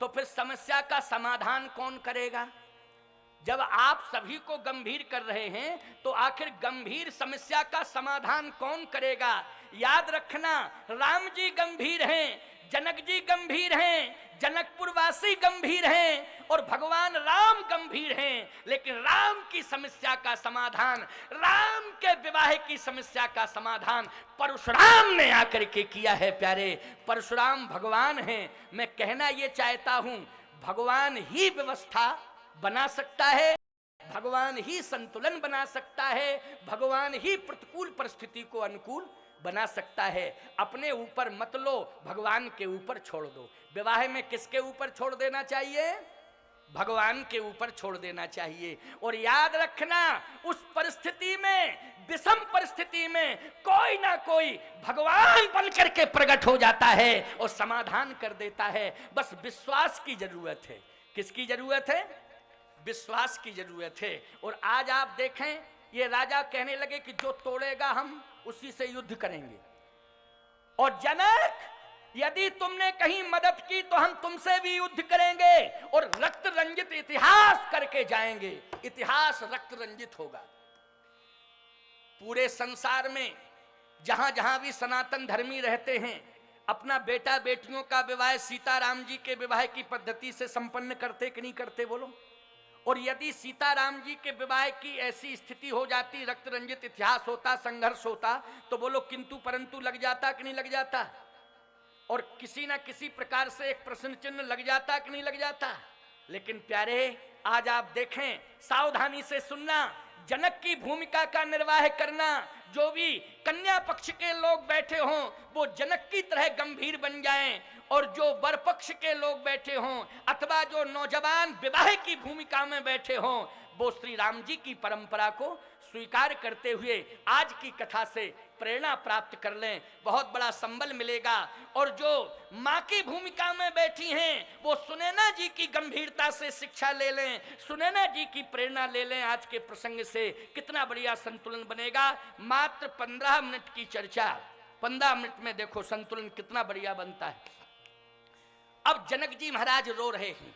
तो फिर समस्या का समाधान कौन करेगा? जब आप सभी को गंभीर कर रहे हैं तो आखिर गंभीर समस्या का समाधान कौन करेगा? याद रखना, राम जी गंभीर हैं, जनक जी गंभीर हैं, जनकपुरवासी गंभीर हैं और भगवान राम गंभीर हैं, लेकिन राम की समस्या का समाधान, राम के विवाह की समस्या का समाधान परशुराम ने आकर के किया है। प्यारे, परशुराम भगवान हैं। मैं कहना ये चाहता हूं, भगवान ही व्यवस्था बना सकता है, भगवान ही संतुलन बना सकता है, भगवान ही प्रतिकूल परिस्थिति को अनुकूल बना सकता है। अपने ऊपर मत लो, भगवान के ऊपर छोड़ दो। विवाह में किसके ऊपर छोड़ देना चाहिए? भगवान के ऊपर छोड़ देना चाहिए। और याद रखना, उस परिस्थिति में, विषम परिस्थिति में कोई ना कोई भगवान बनकर के प्रकट हो जाता है और समाधान कर देता है। बस विश्वास की जरूरत है। किसकी जरूरत है? विश्वास की जरूरत है। और आज आप देखें, ये राजा कहने लगे कि जो तोड़ेगा हम उसी से युद्ध करेंगे। और जनक, यदि तुमने कहीं मदद की तो हम तुमसे भी युद्ध करेंगे और रक्त रंजित इतिहास करके जाएंगे। इतिहास रक्त रंजित होगा। पूरे संसार में जहां जहां भी सनातन धर्मी रहते हैं, अपना बेटा बेटियों का विवाह सीताराम जी के विवाह की पद्धति से संपन्न करते कि नहीं करते? बोलो। और यदि सीताराम जी के विवाह की ऐसी स्थिति हो जाती, रक्त रंजित इतिहास होता, संघर्ष होता, तो बोलो किंतु परंतु लग जाता कि नहीं लग जाता? और किसी ना किसी प्रकार से एक प्रश्न चिन्ह लग जाता कि नहीं लग जाता? लेकिन प्यारे, आज आप देखें, सावधानी से सुनना, जनक की भूमिका का निर्वाह करना। जो भी कन्या पक्ष के लोग बैठे हों वो जनक की तरह गंभीर बन जाएं, और जो वर पक्ष के लोग बैठे हों अथवा जो नौजवान विवाह की भूमिका में बैठे हों वो श्री राम जी की परंपरा को स्वीकार करते हुए आज की कथा से प्रेरणा प्राप्त कर लें, बहुत बड़ा संबल मिलेगा। और जो माँ की भूमिका में बैठी हैं वो सुनैना जी की गंभीरता से शिक्षा ले लें, सुनैना जी की प्रेरणा ले लें। आज के प्रसंग से कितना बढ़िया संतुलन बनेगा। मात्र 15 मिनट की चर्चा, 15 मिनट में देखो संतुलन कितना बढ़िया बनता है। अब जनक जी महाराज रो रहे हैं।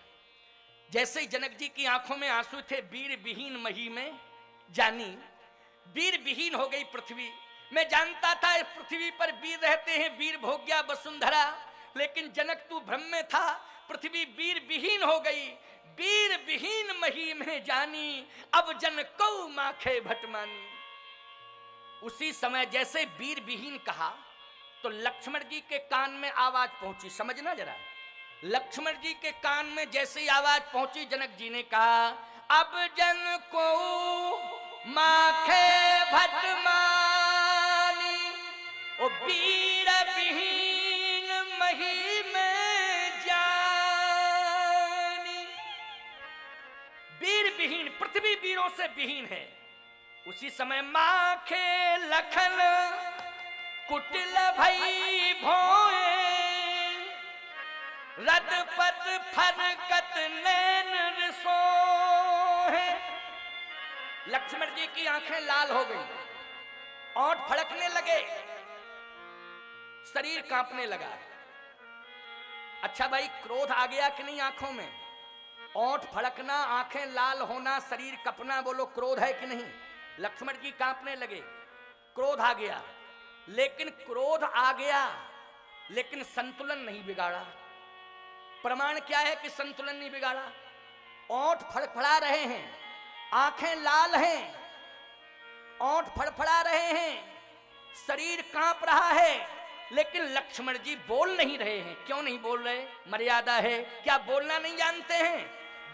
जैसे ही जनक जी की आंखों में आंसू थे, वीर विहीन मही में जानी, वीर विहीन हो गई पृथ्वी। मैं जानता था इस पृथ्वी पर वीर रहते हैं, वीर भोग्या वसुंधरा, लेकिन जनक तू भ्रम में था। पृथ्वी वीर विहीन हो गई। वीर विहीन मही में जानी, अब जन को माखे भटमानी। उसी समय जैसे वीर विहीन कहा तो लक्ष्मण जी के कान में आवाज पहुंची। समझना जरा, लक्ष्मण जी के कान में जैसे ही आवाज पहुंची, जनक जी ने कहा, अब जन को माखे भटमानी, ओ वीर विहीन मही में जानी। वीर विहीन, पृथ्वी वीरों से विहीन है। उसी समय माखे लखन कुटिल भई भोए, रदपत फरकत नैन रिसोहे। लक्ष्मण जी की आंखें लाल हो गई, ओंठ फड़कने लगे, शरीर कांपने लगा। अच्छा भाई, क्रोध आ गया कि नहीं आंखों में? ओंठ फड़कना, आंखें लाल होना, शरीर कपना, बोलो क्रोध है कि नहीं? लक्ष्मण जी कांपने लगे, क्रोध आ गया। लेकिन क्रोध आ गया लेकिन संतुलन नहीं बिगाड़ा। प्रमाण क्या है कि संतुलन नहीं बिगाड़ा? ओंठ फड़फड़ा रहे हैं, आंखें लाल हैं, ओंठ फड़फड़ा रहे हैं, शरीर कांप रहा है, लेकिन लक्ष्मण जी बोल नहीं रहे हैं। क्यों नहीं बोल रहे? मर्यादा है। क्या बोलना नहीं जानते हैं?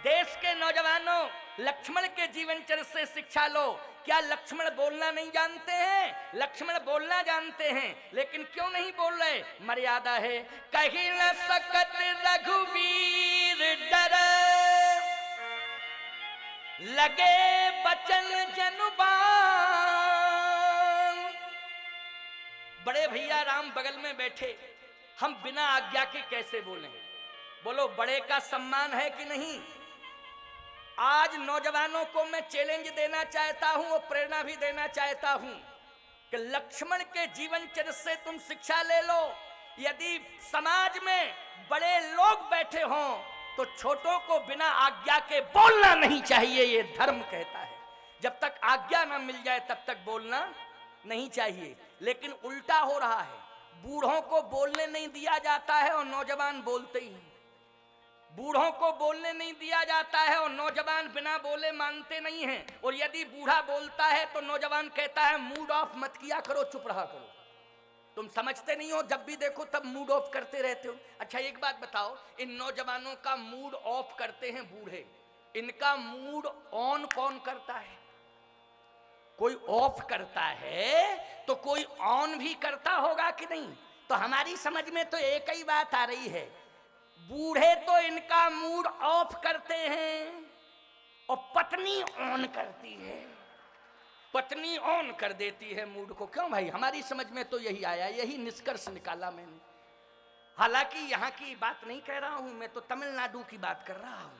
देश के नौजवानों, लक्ष्मण के जीवन चरित्र से शिक्षा लो। क्या लक्ष्मण बोलना नहीं जानते हैं? लक्ष्मण बोलना जानते हैं, लेकिन क्यों नहीं बोल रहे? मर्यादा है। कहीं न सकत रघुवीर डर, लगे बचन जनुबान। बड़े भैया राम बगल में बैठे, हम बिना आज्ञा के कैसे बोलें? बोलो, बड़े का सम्मान है कि नहीं? आज नौजवानों को मैं चैलेंज देना चाहता हूं और प्रेरणा भी देना चाहता हूं कि लक्ष्मण के जीवन चरित्र से तुम शिक्षा ले लो। यदि समाज में बड़े लोग बैठे हों तो छोटों को बिना आज्ञा के बोलना नहीं चाहिए, ये धर्म कहता है। जब तक आज्ञा ना मिल जाए तब तक बोलना नहीं चाहिए। लेकिन उल्टा हो रहा है, बूढ़ों को बोलने नहीं दिया जाता है और नौजवान बोलते ही हैं। बूढ़ों को बोलने नहीं दिया जाता है और नौजवान बिना बोले मानते नहीं हैं। और यदि बूढ़ा बोलता है तो नौजवान कहता है मूड ऑफ मत किया करो, चुप रहा करो। तुम समझते नहीं हो, जब भी देखो तब मूड ऑफ करते रहते हो। अच्छा एक बात बताओ, इन नौजवानों का मूड ऑफ करते हैं बूढ़े, इनका मूड ऑन कौन करता है? कोई ऑफ करता है तो कोई ऑन भी करता होगा कि नहीं? तो हमारी समझ में तो एक ही बात आ रही है, बूढ़े तो इनका मूड ऑफ करते हैं और पत्नी ऑन करती है, पत्नी ऑन कर देती है मूड को। क्यों भाई? हमारी समझ में तो यही आया, यही निष्कर्ष निकाला मैंने। हालांकि यहाँ की बात नहीं कह रहा हूं मैं, तो तमिलनाडु की बात कर रहा हूं,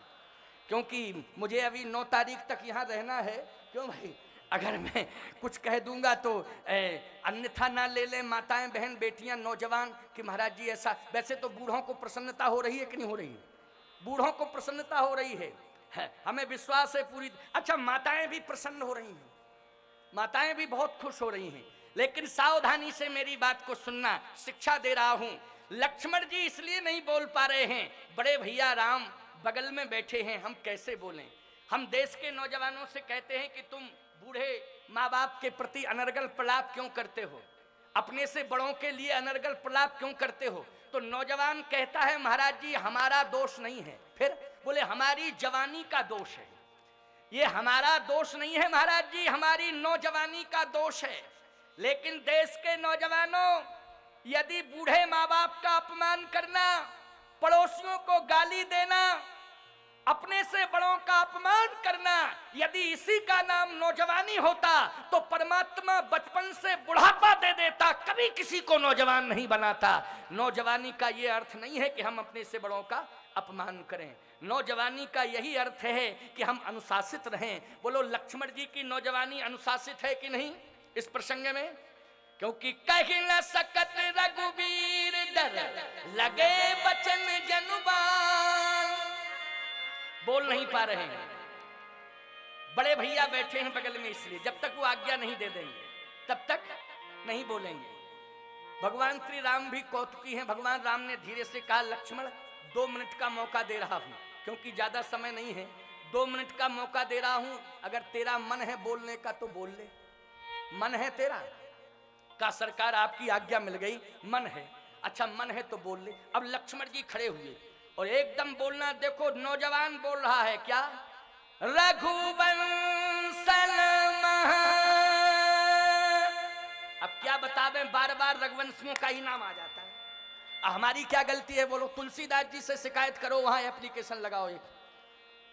क्योंकि मुझे अभी 9 तारीख तक यहाँ रहना है। क्यों भाई? अगर मैं कुछ कह दूंगा तो अन्यथा ना ले लें माताएं, बहन, बेटियां, नौजवान कि महाराज जी ऐसा। वैसे तो बूढ़ों को प्रसन्नता हो रही है कि नहीं हो रही है? बूढ़ों को प्रसन्नता हो रही है, हमें विश्वास है पूरी। अच्छा माताएं भी प्रसन्न हो रही हैं, माताएं भी बहुत खुश हो रही हैं। लेकिन सावधानी से मेरी बात को सुनना, शिक्षा दे रहा हूं। लक्ष्मण जी इसलिए नहीं बोल पा रहे हैं, बड़े भैया राम बगल में बैठे हैं, हम कैसे बोलें? हम देश के नौजवानों से कहते हैं कि तुम बूढ़े माँ बाप के प्रति अनर्गल प्रलाप क्यों करते हो, अपने से बड़ों के लिए अनर्गल प्रलाप क्यों करते हो? तो नौजवान कहता है महाराज जी हमारा दोष नहीं है। फिर बोले हमारी जवानी का दोष है। ये हमारा दोष नहीं है महाराज जी, हमारी नौजवानी का दोष है। लेकिन देश के नौजवानों, यदि बूढ़े माँ बाप का अपमान करना, पड़ोसियों को गाली देना, अपने से बड़ों का अपमान करना, यदि इसी का नाम नौजवानी होता तो परमात्मा बचपन से बुढ़ापा दे देता, कभी किसी को नौजवान नहीं बनाता। नौजवानी का यह अर्थ नहीं है कि हम अपने से बड़ों का अपमान करें। नौजवानी का यही अर्थ है कि हम अनुशासित रहें। बोलो लक्ष्मण जी की नौजवानी अनुशासित है कि नहीं इस प्रसंग में? क्योंकि कहीं न सकत रघुवीर डर लगे बचन जनुबान, बोल नहीं पा रहे हैं। बड़े भैया बैठे हैं बगल में, इसलिए जब तक वो आज्ञा नहीं दे देंगे तब तक नहीं बोलेंगे। भगवान श्री राम भी कौतुकी हैं। भगवान राम ने धीरे से कहा लक्ष्मण 2 मिनट का मौका दे रहा हूं, क्योंकि ज्यादा समय नहीं है। 2 मिनट का मौका दे रहा हूं, अगर तेरा मन है बोलने का तो बोल ले। मन है तेरा? का सरकार आपकी आज्ञा मिल गई, मन है। अच्छा मन है तो बोल ले। अब लक्ष्मण जी खड़े हुए और एकदम बोलना, देखो नौजवान बोल रहा है क्या? रघुवंशन महा। अब क्या बतावें, बार बार रघुवंशियों का ही नाम आ जाता है। हमारी क्या गलती है बोलो? तुलसीदास जी से शिकायत करो, वहां एप्लीकेशन लगाओ, एक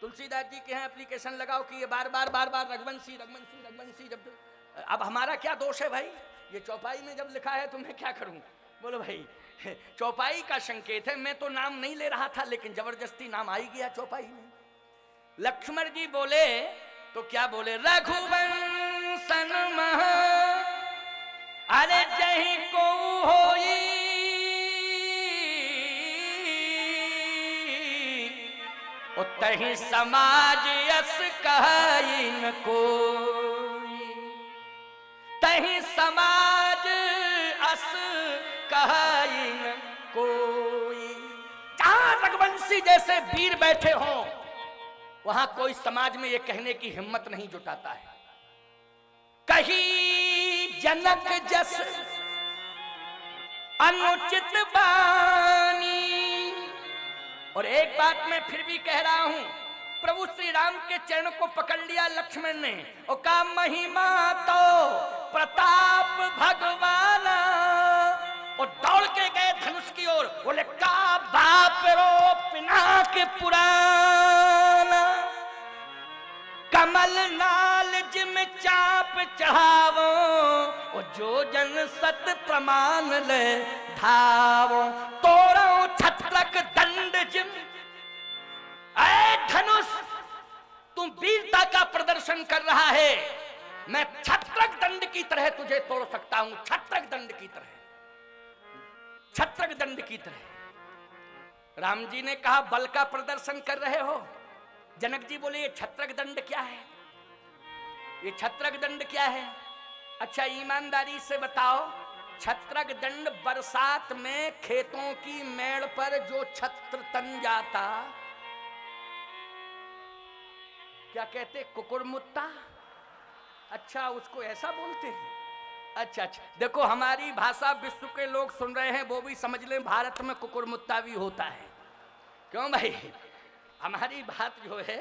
तुलसीदास जी के यहाँ एप्लीकेशन लगाओ कि ये बार बार रघुवंशी रघुवंशी रघुवंशी। जब अब हमारा क्या दोष है भाई? ये चौपाई में जब लिखा है तो मैं क्या करूं? बोलो भाई चौपाई का संकेत है, मैं तो नाम नहीं ले रहा था, लेकिन जबरदस्ती नाम आ ही गया चौपाई में। लक्ष्मण जी बोले तो क्या बोले? रघुवंशन महा, अरे जही को होई तही समाज यस कही न कोई, तही समाज अस कही न कोई। जहां रघुवंशी जैसे वीर बैठे हों वहां कोई समाज में ये कहने की हिम्मत नहीं जुटाता है। कही जनक जस अनुचित बानी। और एक बात मैं फिर भी कह रहा हूं, प्रभु श्री राम के चरण को पकड़ लिया लक्ष्मण ने और कहा महिमा तो प्रताप भगवाना, और दौड़ के गए धनुष की ओर। बोले का बाप रो पिनाक पुराना, कमल नाल जिम चाप चढ़ावो, और जो जन सत प्रमाण ले धावो, तोड़ो छत्रक दंड जिम। ऐ धनुष, तुम वीरता का प्रदर्शन कर रहा है, मैं छत्रक दंड की तरह तुझे तोड़ सकता हूं। छत्रक दंड की तरह, छत्रक दंड की तरह। राम जी ने कहा बल का प्रदर्शन कर रहे हो। जनक जी बोले ये छत्रक दंड क्या है, ये छत्रक दंड क्या है? अच्छा ईमानदारी से बताओ, छत्रक दंड बरसात में खेतों की मेड़ पर जो छत्र तन जाता, क्या कहते, कुकुरमुत्ता। अच्छा उसको ऐसा बोलते हैं। अच्छा अच्छा, देखो हमारी भाषा विश्व के लोग सुन रहे हैं, वो भी समझ लें भारत में कुकुरमुत्ता भी होता है। क्यों भाई, हमारी बात जो है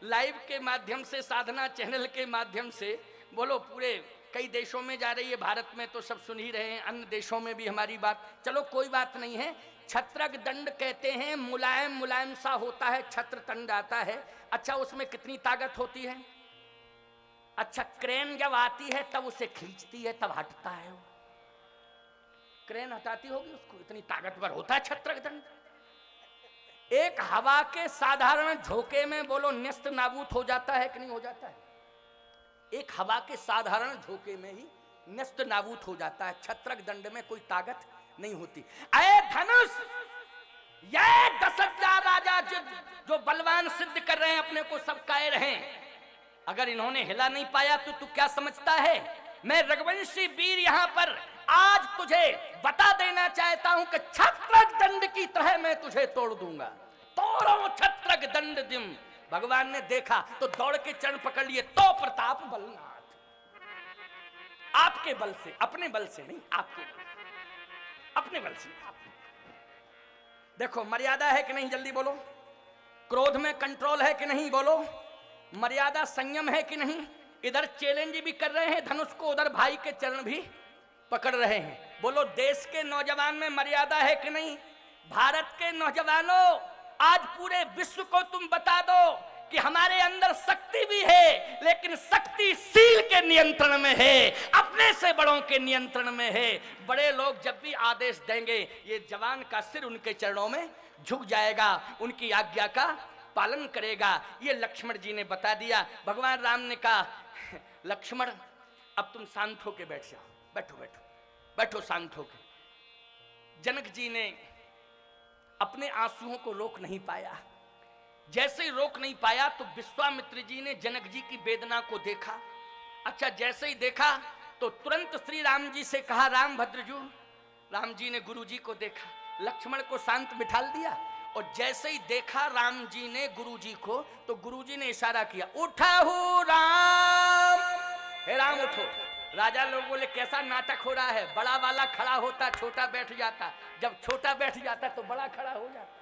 लाइव के माध्यम से, साधना चैनल के माध्यम से बोलो पूरे कई देशों में जा रही है, भारत में तो सब सुन ही रहे हैं, अन्य देशों में भी हमारी बात, चलो कोई बात नहीं है। छत्रक दंड कहते हैं, मुलायम मुलायम सा होता है, छत्र तंड आता है। अच्छा उसमें कितनी ताकत होती है? अच्छा क्रेन जब आती है तब उसे खींचती है, तब हटता है वो। क्रेन हटाती होगी उसको, इतनी ताकतवर होता है छत्रक दंड। एक हवा के साधारण झोंके में बोलो न्यस्त नाबूद हो जाता है कि नहीं हो जाता है? एक हवा के साधारण झोंके में ही न्यस्त नाबूद हो जाता है। छत्रक दंड में कोई ताकत नहीं होती। अरे धनुष, ये 10,000 राजा जो बलवान सिद्ध कर रहे हैं अपने को, सब कायर हैं, अगर इन्होंने हिला नहीं पाया तो तू क्या समझता है? मैं रघुवंशी वीर यहां पर आज तुझे बता देना चाहता हूं कि छत्रक दंड की तरह मैं तुझे तोड़ दूंगा। तोड़ो छत्रक दंड दिम। भगवान ने देखा तो दौड़ के चरण पकड़ लिए, तो प्रताप बलनाथ, आपके बल से, अपने बल से नहीं, आपके बल से, अपने बल से। देखो मर्यादा है कि नहीं, जल्दी बोलो। क्रोध में कंट्रोल है कि नहीं, बोलो। मर्यादा संयम है कि नहीं। इधर चैलेंज भी कर रहे हैं धनुष को, उधर भाई के चरण भी पकड़ रहे हैं। बोलो देश के नौजवान में मर्यादा है कि नहीं? भारत के नौजवानों, आज पूरे विश्व को तुम बता दो कि हमारे अंदर शक्ति भी है, लेकिन शक्ति सील के नियंत्रण में है, अपने से बड़ों के नियंत्रण में है। बड़े लोग जब भी आदेश देंगे, ये जवान का सिर उनके चरणों में झुक जाएगा, उनकी आज्ञा का पालन करेगा। ये लक्ष्मण जी ने बता दिया। भगवान राम ने कहा लक्ष्मण अब तुम शांत होके बैठ जाओ, बैठो बैठो बैठो शांत होके। जनक जी ने अपने आंसुओं को रोक नहीं पाया। जैसे ही रोक नहीं पाया तो विश्वामित्र जी ने जनक जी की वेदना को देखा। अच्छा जैसे ही देखा तो तुरंत श्री राम जी से कहा राम भद्रजू। राम जी ने गुरु जी को देखा, लक्ष्मण को शांत बिठाल दिया, और जैसे ही देखा राम जी ने गुरु जी को, तो गुरु जी ने इशारा किया, उठा हूं राम, हे राम उठो। राजा लोग बोले कैसा नाटक हो रहा है, बड़ा वाला खड़ा होता छोटा बैठ जाता, जब छोटा बैठ जाता तो बड़ा खड़ा हो जाता।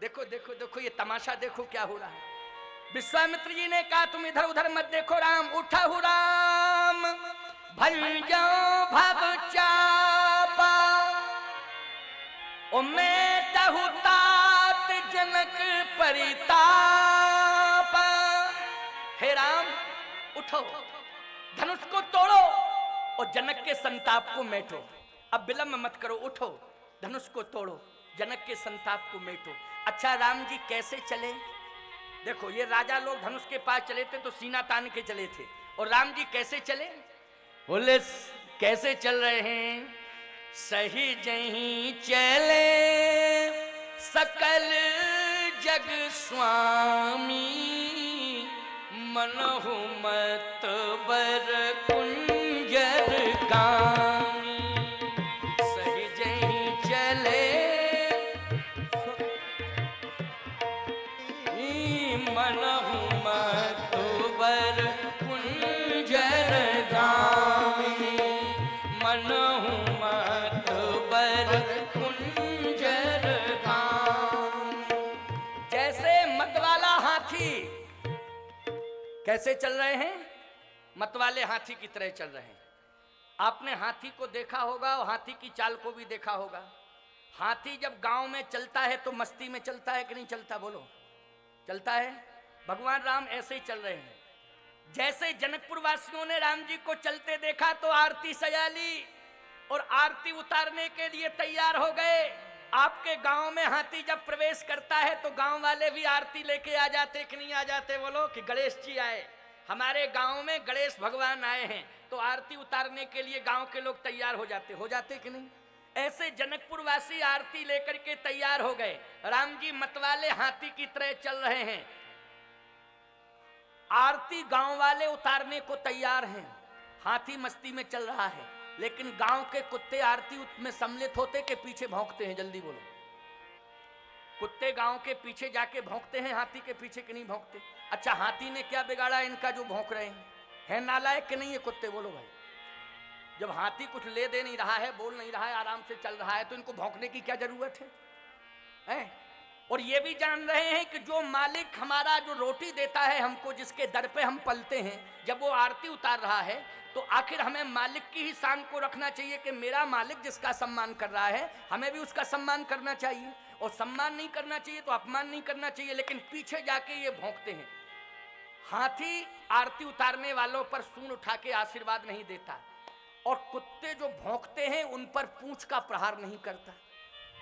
देखो देखो देखो ये तमाशा देखो क्या हो रहा है। विश्वामित्र जी ने कहा तुम इधर उधर मत देखो राम, उठा हूं राम, भल जाओ भव चापा, ओ मैं तहु तात जनक परिताप। हे राम उठो, धनुष को तोड़ो और जनक के संताप को मेटो। अब विलंब मत करो, उठो धनुष को तोड़ो, जनक के संताप को मेटो। अच्छा राम जी कैसे चले? देखो ये राजा लोग धनुष के पास चले थे तो सीना तान के चले थे, और राम जी कैसे चले? बोले कैसे चल रहे हैं? सही जहीं चले सकल जग स्वामी, मनहु मत बर कुंजर गामी। सही जहीं चले मनहु मत बर कुंजर गामी, मनहु मत बर कुंजर गामी। जैसे मतवाला हाथी, कैसे चल रहे हैं? मतवाले हाथी की तरह चल रहे हैं। आपने हाथी को देखा होगा और हाथी की चाल को भी देखा होगा। हाथी जब गांव में चलता है तो मस्ती में चलता है कि नहीं चलता? बोलो चलता है। भगवान राम ऐसे ही चल रहे हैं। जैसे जनकपुर वासियों ने राम जी को चलते देखा तो आरती सजा ली और आरती उतारने के लिए तैयार हो गए। आपके गांव में हाथी जब प्रवेश करता है तो गांव वाले भी आरती लेके आ जाते कि नहीं आ जाते? बोलो कि गणेश जी आए, हमारे गांव में गणेश भगवान आए हैं, तो आरती उतारने के लिए गांव के लोग तैयार हो जाते कि नहीं? ऐसे जनकपुर वासी आरती लेकर के तैयार हो गए। राम जी मतवाले हाथी की तरह चल रहे हैं। आरती गांव वाले उतारने को तैयार हैं। हाथी मस्ती में चल रहा है, लेकिन गांव के कुत्ते आरती में सम्मिलित होते के पीछे भौंकते हैं। जल्दी बोलो, कुत्ते गांव के पीछे जाके भौंकते हैं, हाथी के पीछे कि नहीं भौंकते? अच्छा, हाथी ने क्या बिगाड़ा इनका जो भौंक रहे हैं? है नालायक कि नहीं ये कुत्ते? बोलो भाई, जब हाथी कुछ ले दे नहीं रहा है, बोल नहीं रहा है, आराम से चल रहा है, तो इनको भौंकने की क्या जरूरत है? और ये भी जान रहे हैं कि जो मालिक हमारा जो रोटी देता है हमको, जिसके दर पे हम पलते हैं, जब वो आरती उतार रहा है तो आखिर हमें मालिक की ही शान को रखना चाहिए कि मेरा मालिक जिसका सम्मान कर रहा है हमें भी उसका सम्मान करना चाहिए। और सम्मान नहीं करना चाहिए तो अपमान नहीं करना चाहिए, लेकिन पीछे जाके ये भौंकते हैं। हाथी आरती उतारने वालों पर सूंड उठा के आशीर्वाद नहीं देता, और कुत्ते जो भौंकते हैं उन पर पूंछ का प्रहार नहीं करता।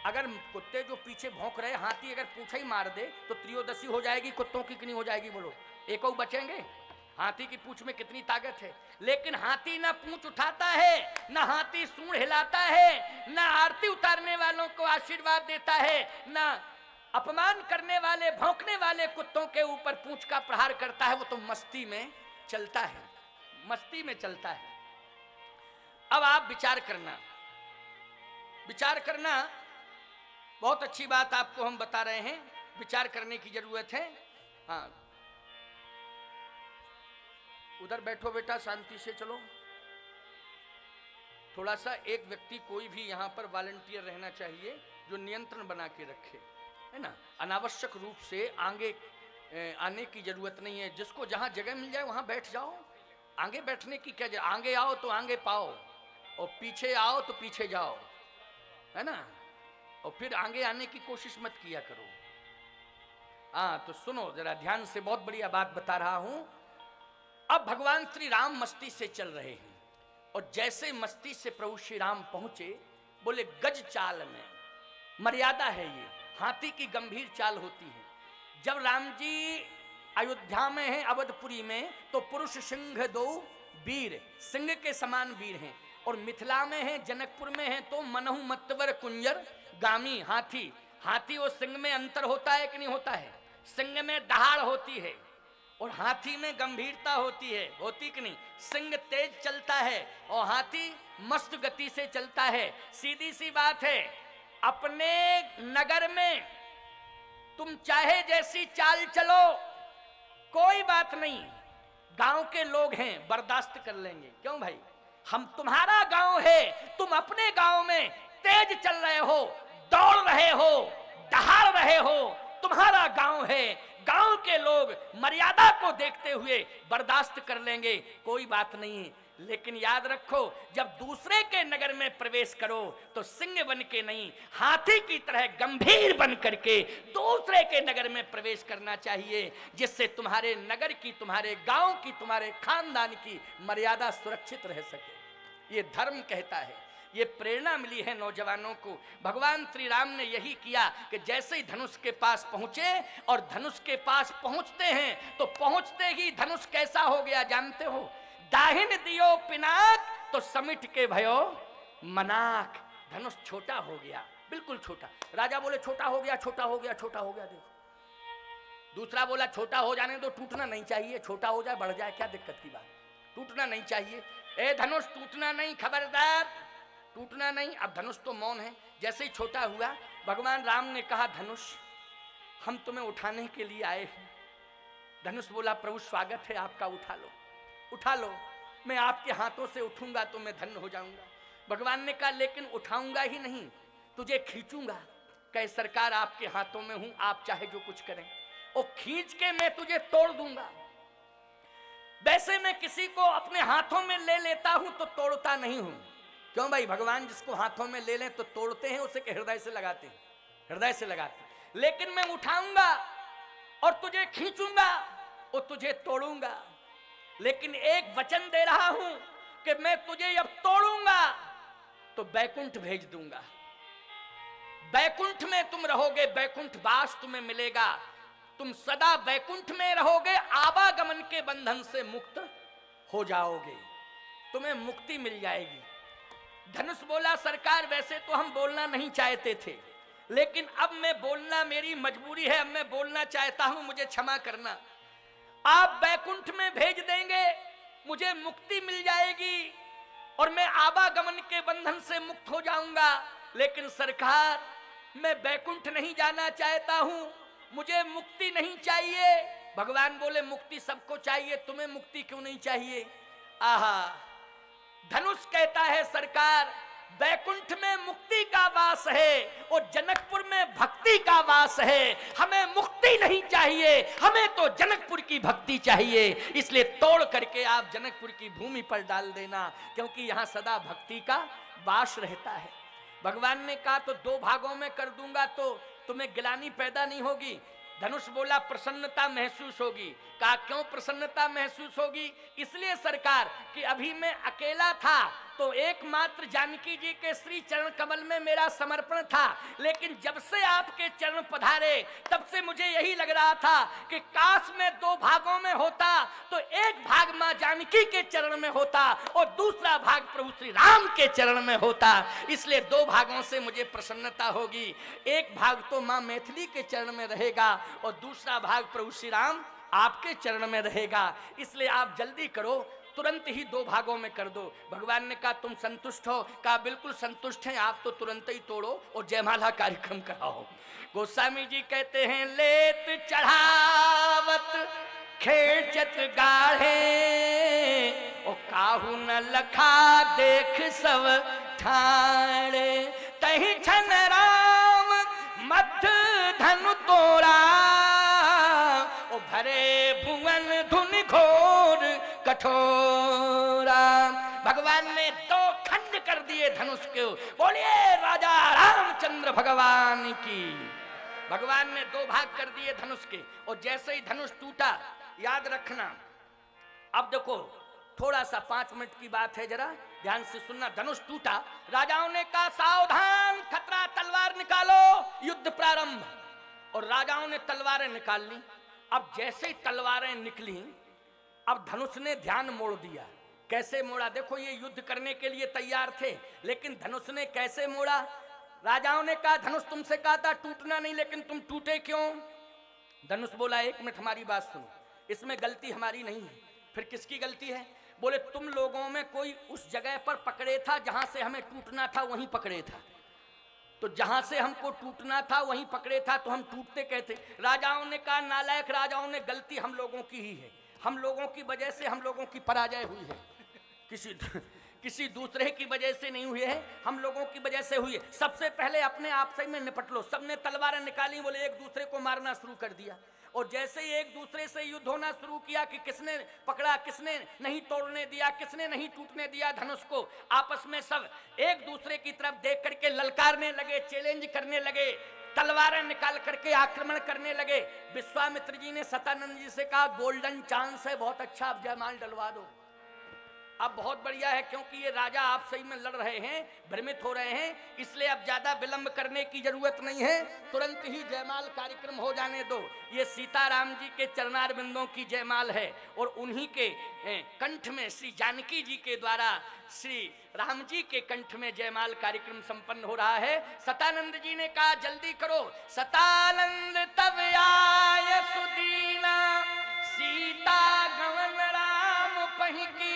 अगर कुत्ते जो पीछे भौंक रहे, हाथी अगर पूंछ ही मार दे तो त्रयोदशी हो जाएगी कुत्तों की, कितनी हो जाएगी? बोलो, एक और बचेंगे? हाथी की पूंछ में कितनी ताकत है। लेकिन हाथी ना पूंछ उठाता है, ना हाथी सूंड हिलाता है, ना आरती उतारने वालों को आशीर्वाद देता है, ना अपमान करने वाले भौंकने वाले कुत्तों के ऊपर पूंछ का प्रहार करता है। वो तो मस्ती में चलता है, मस्ती में चलता है। अब आप विचार करना, विचार करना, बहुत अच्छी बात आपको हम बता रहे हैं, विचार करने की जरूरत है। हाँ, उधर बैठो बेटा, शांति से चलो। थोड़ा सा एक व्यक्ति कोई भी यहाँ पर वॉलंटियर रहना चाहिए जो नियंत्रण बना के रखे, है ना। अनावश्यक रूप से आगे आने की जरूरत नहीं है। जिसको जहाँ जगह मिल जाए वहाँ बैठ जाओ। आगे बैठने की क्या, आगे आओ तो आगे पाओ, और पीछे आओ तो पीछे जाओ, है ना। और फिर आगे आने की कोशिश मत किया करो। हाँ, तो सुनो जरा ध्यान से, बहुत बढ़िया बात बता रहा हूं। अब भगवान श्री राम मस्ती से चल रहे हैं, और जैसे मस्ती से प्रभु श्री राम पहुंचे, बोले गज चाल में, मर्यादा है ये, हाथी की गंभीर चाल होती है। जब राम जी अयोध्या में हैं, अवधपुरी में, तो पुरुष सिंह दो वीर, सिंह के समान वीर हैं। और मिथिला में हैं, जनकपुर में हैं, तो मनहु मतवर कुंजर गामी हाथी। हाथी और सिंह में अंतर होता है कि नहीं होता है? सिंह में दहाड़ होती है और हाथी में गंभीरता होती है, होती कि नहीं? सिंह तेज चलता है और हाथी मस्त गति से चलता है। सीधी सी बात है, अपने नगर में तुम चाहे जैसी चाल चलो, कोई बात नहीं, गांव के लोग हैं, बर्दाश्त कर लेंगे। क्यों भाई? हम तुम्हारा गांव है, तुम अपने गांव में तेज चल रहे हो, दौड़ रहे हो, दहाड़ रहे हो, तुम्हारा गांव है, गांव के लोग मर्यादा को देखते हुए बर्दाश्त कर लेंगे, कोई बात नहीं है। लेकिन याद रखो, जब दूसरे के नगर में प्रवेश करो तो सिंह बन के नहीं, हाथी की तरह गंभीर बन करके दूसरे के नगर में प्रवेश करना चाहिए, जिससे तुम्हारे नगर की, तुम्हारे गांव की, तुम्हारे खानदान की मर्यादा सुरक्षित रह सके। ये धर्म कहता है, ये प्रेरणा मिली है नौजवानों को। भगवान श्री राम ने यही किया कि जैसे ही धनुष के पास पहुंचे, और धनुष के पास पहुंचते हैं तो पहुंचते ही धनुष कैसा हो गया जानते हो? दाहिन दियो पिनाक तो समिट के भयो मनाक। धनुष छोटा हो गया, बिल्कुल छोटा। राजा बोले छोटा हो गया, छोटा हो गया, छोटा हो गया। देखो, दूसरा बोला छोटा हो जाने दो, टूटना नहीं चाहिए, छोटा हो जाए बढ़ जाए क्या दिक्कत की बात, टूटना नहीं चाहिए। ए धनुष टूटना नहीं, खबरदार टूटना नहीं। अब धनुष तो मौन है। जैसे ही छोटा हुआ, भगवान राम ने कहा धनुष हम तुम्हें उठाने के लिए आए हैं। धनुष बोला प्रभु स्वागत है आपका, उठा लो, उठा लो, मैं आपके हाथों से उठूंगा तो मैं धन्य हो जाऊंगा। भगवान ने कहा लेकिन उठाऊंगा ही नहीं, तुझे खींचूंगा। कहे सरकार आपके हाथों में हूं, आप चाहे जो कुछ करें, और खींच के मैं तुझे तोड़ दूंगा। वैसे मैं किसी को अपने हाथों में ले लेता हूं तो तोड़ता नहीं हूं। क्यों भाई? भगवान जिसको हाथों में ले लें तो तोड़ते हैं, उसे हृदय से लगाते हैं, हृदय से लगाते हैं। लेकिन मैं उठाऊंगा और तुझे खींचूंगा और तुझे तोड़ूंगा। लेकिन एक वचन दे रहा हूं कि मैं तुझे अब तोड़ूंगा तो बैकुंठ भेज दूंगा। बैकुंठ में तुम रहोगे, बैकुंठ वास तुम्हें मिलेगा, तुम सदा बैकुंठ में रहोगे, आवागमन के बंधन से मुक्त हो जाओगे, तुम्हें मुक्ति मिल जाएगी। धनुष बोला सरकार वैसे तो हम बोलना नहीं चाहते थे, लेकिन अब मैं बोलना मेरी मजबूरी है, अब मैं बोलना चाहता हूं, मुझे क्षमा करना। आप बैकुंठ में भेज देंगे, मुझे मुक्ति मिल जाएगी और मैं आवागमन के बंधन से मुक्त हो जाऊंगा। लेकिन सरकार मैं बैकुंठ नहीं जाना चाहता हूं, मुझे मुक्ति नहीं चाहिए। भगवान बोले मुक्ति सबको चाहिए, तुम्हें मुक्ति क्यों नहीं चाहिए? आहा, धनुष कहता है सरकार बैकुंठ में मुक्ति का वास है और जनकपुर में भक्ति का वास है, हमें मुक्ति नहीं चाहिए, हमें तो जनकपुर की भक्ति चाहिए। इसलिए तोड़ करके आप जनकपुर की भूमि पर डाल देना, क्योंकि यहाँ सदा भक्ति का वास रहता है। भगवान ने कहा तो 2 भागों में कर दूंगा तो तुम्हें गिलानी पैदा नहीं होगी। धनुष बोला प्रसन्नता महसूस होगी। कहा क्यों प्रसन्नता महसूस होगी? इसलिए सरकार कि अभी मैं अकेला था तो एकमात्र जानकी जी के श्री चरण कमल में मेरा समर्पण था, लेकिन जब से आपके चरण पधारे तब से मुझे यही लग रहा था कि काश में 2 भागों में होता तो एक भाग मां जानकी के चरण में होता और दूसरा भाग प्रभु श्री राम के चरण में होता। इसलिए 2 भागों से मुझे प्रसन्नता होगी। एक भाग तो मां मैथिली के चरण में रहेगा और दूसरा भाग प्रभु श्री राम आपके चरण में रहेगा। इसलिए आप जल्दी करो, तुरंत ही 2 भागों में कर दो। भगवान ने कहा तुम संतुष्ट हो? कहा बिल्कुल संतुष्ट हैं, आप तो तुरंत ही तोड़ो और जयमाला कार्यक्रम कराओ। गोस्वामी जी कहते हैं लेत चढ़ावत खेचत गाढ़े ओ काहू न लखा देख सब ठाणे तही छन राम मथ धनु तोड़ा ओ भरे भुवन धुन घोर कठोरा। भगवान ने 2 खंड कर दिए धनुष के। बोलिए राजा रामचंद्र भगवान की। भगवान ने 2 भाग कर दिए धनुष के और जैसे ही धनुष टूटा, याद रखना, अब देखो थोड़ा सा 5 मिनट की बात है, जरा ध्यान से सुनना। धनुष टूटा, राजाओं ने कहा सावधान खतरा, तलवार निकालो, युद्ध प्रारंभ। और राजाओं ने तलवारें निकाल ली। अब जैसे ही तलवारें निकली, अब धनुष ने ध्यान मोड़ दिया। कैसे मोड़ा? देखो ये युद्ध करने के लिए तैयार थे, लेकिन धनुष ने कैसे मोड़ा? राजाओं ने कहा धनुष तुमसे कहा था टूटना नहीं, लेकिन तुम टूटे क्यों? धनुष बोला 1 मिनट हमारी बात सुनो, इसमें गलती हमारी नहीं है। फिर किसकी गलती है? बोले तुम लोगों में कोई उस जगह पर पकड़े था जहां से हमें टूटना था, वहीं पकड़े था। तो जहां से हमको टूटना था वहीं पकड़े था, तो हम टूटते कहते। राजाओं ने कहा नालायक राजाओं ने, गलती हम लोगों की ही है, हम लोगों की वजह से हम लोगों की पराजय हुई है, किसी दूसरे की वजह से नहीं हुई है, हम लोगों की वजह से हुई है। सबसे पहले अपने आप से में निपट लो। सबने तलवारें निकाली, बोले एक दूसरे को मारना शुरू कर दिया। और जैसे ही एक दूसरे से युद्ध होना शुरू किया कि किसने पकड़ा, किसने नहीं तोड़ने दिया, किसने नहीं टूटने दिया धनुष को, आपस में सब एक दूसरे की तरफ देख करके ललकारने लगे, चैलेंज करने लगे, तलवारें निकाल करके आक्रमण करने लगे। विश्वामित्र जी ने सतानंद जी से कहा गोल्डन चांस है, बहुत अच्छा, अब जयमाल डलवा दो। अब बहुत बढ़िया है, क्योंकि ये राजा आप सही में लड़ रहे हैं, भ्रमित हो रहे हैं, इसलिए अब ज्यादा विलंब करने की जरूरत नहीं है, तुरंत ही जयमाल कार्यक्रम हो जाने दो। ये सीताराम जी के चरणार बिंदों की जयमाल है और उन्हीं के कंठ में श्री जानकी जी के द्वारा श्री राम जी के कंठ में जयमाल कार्यक्रम संपन्न हो रहा है। सतानंद जी ने कहा जल्दी करो। सतानंद तब आय सुदीना सीता गवन राम पहिकी।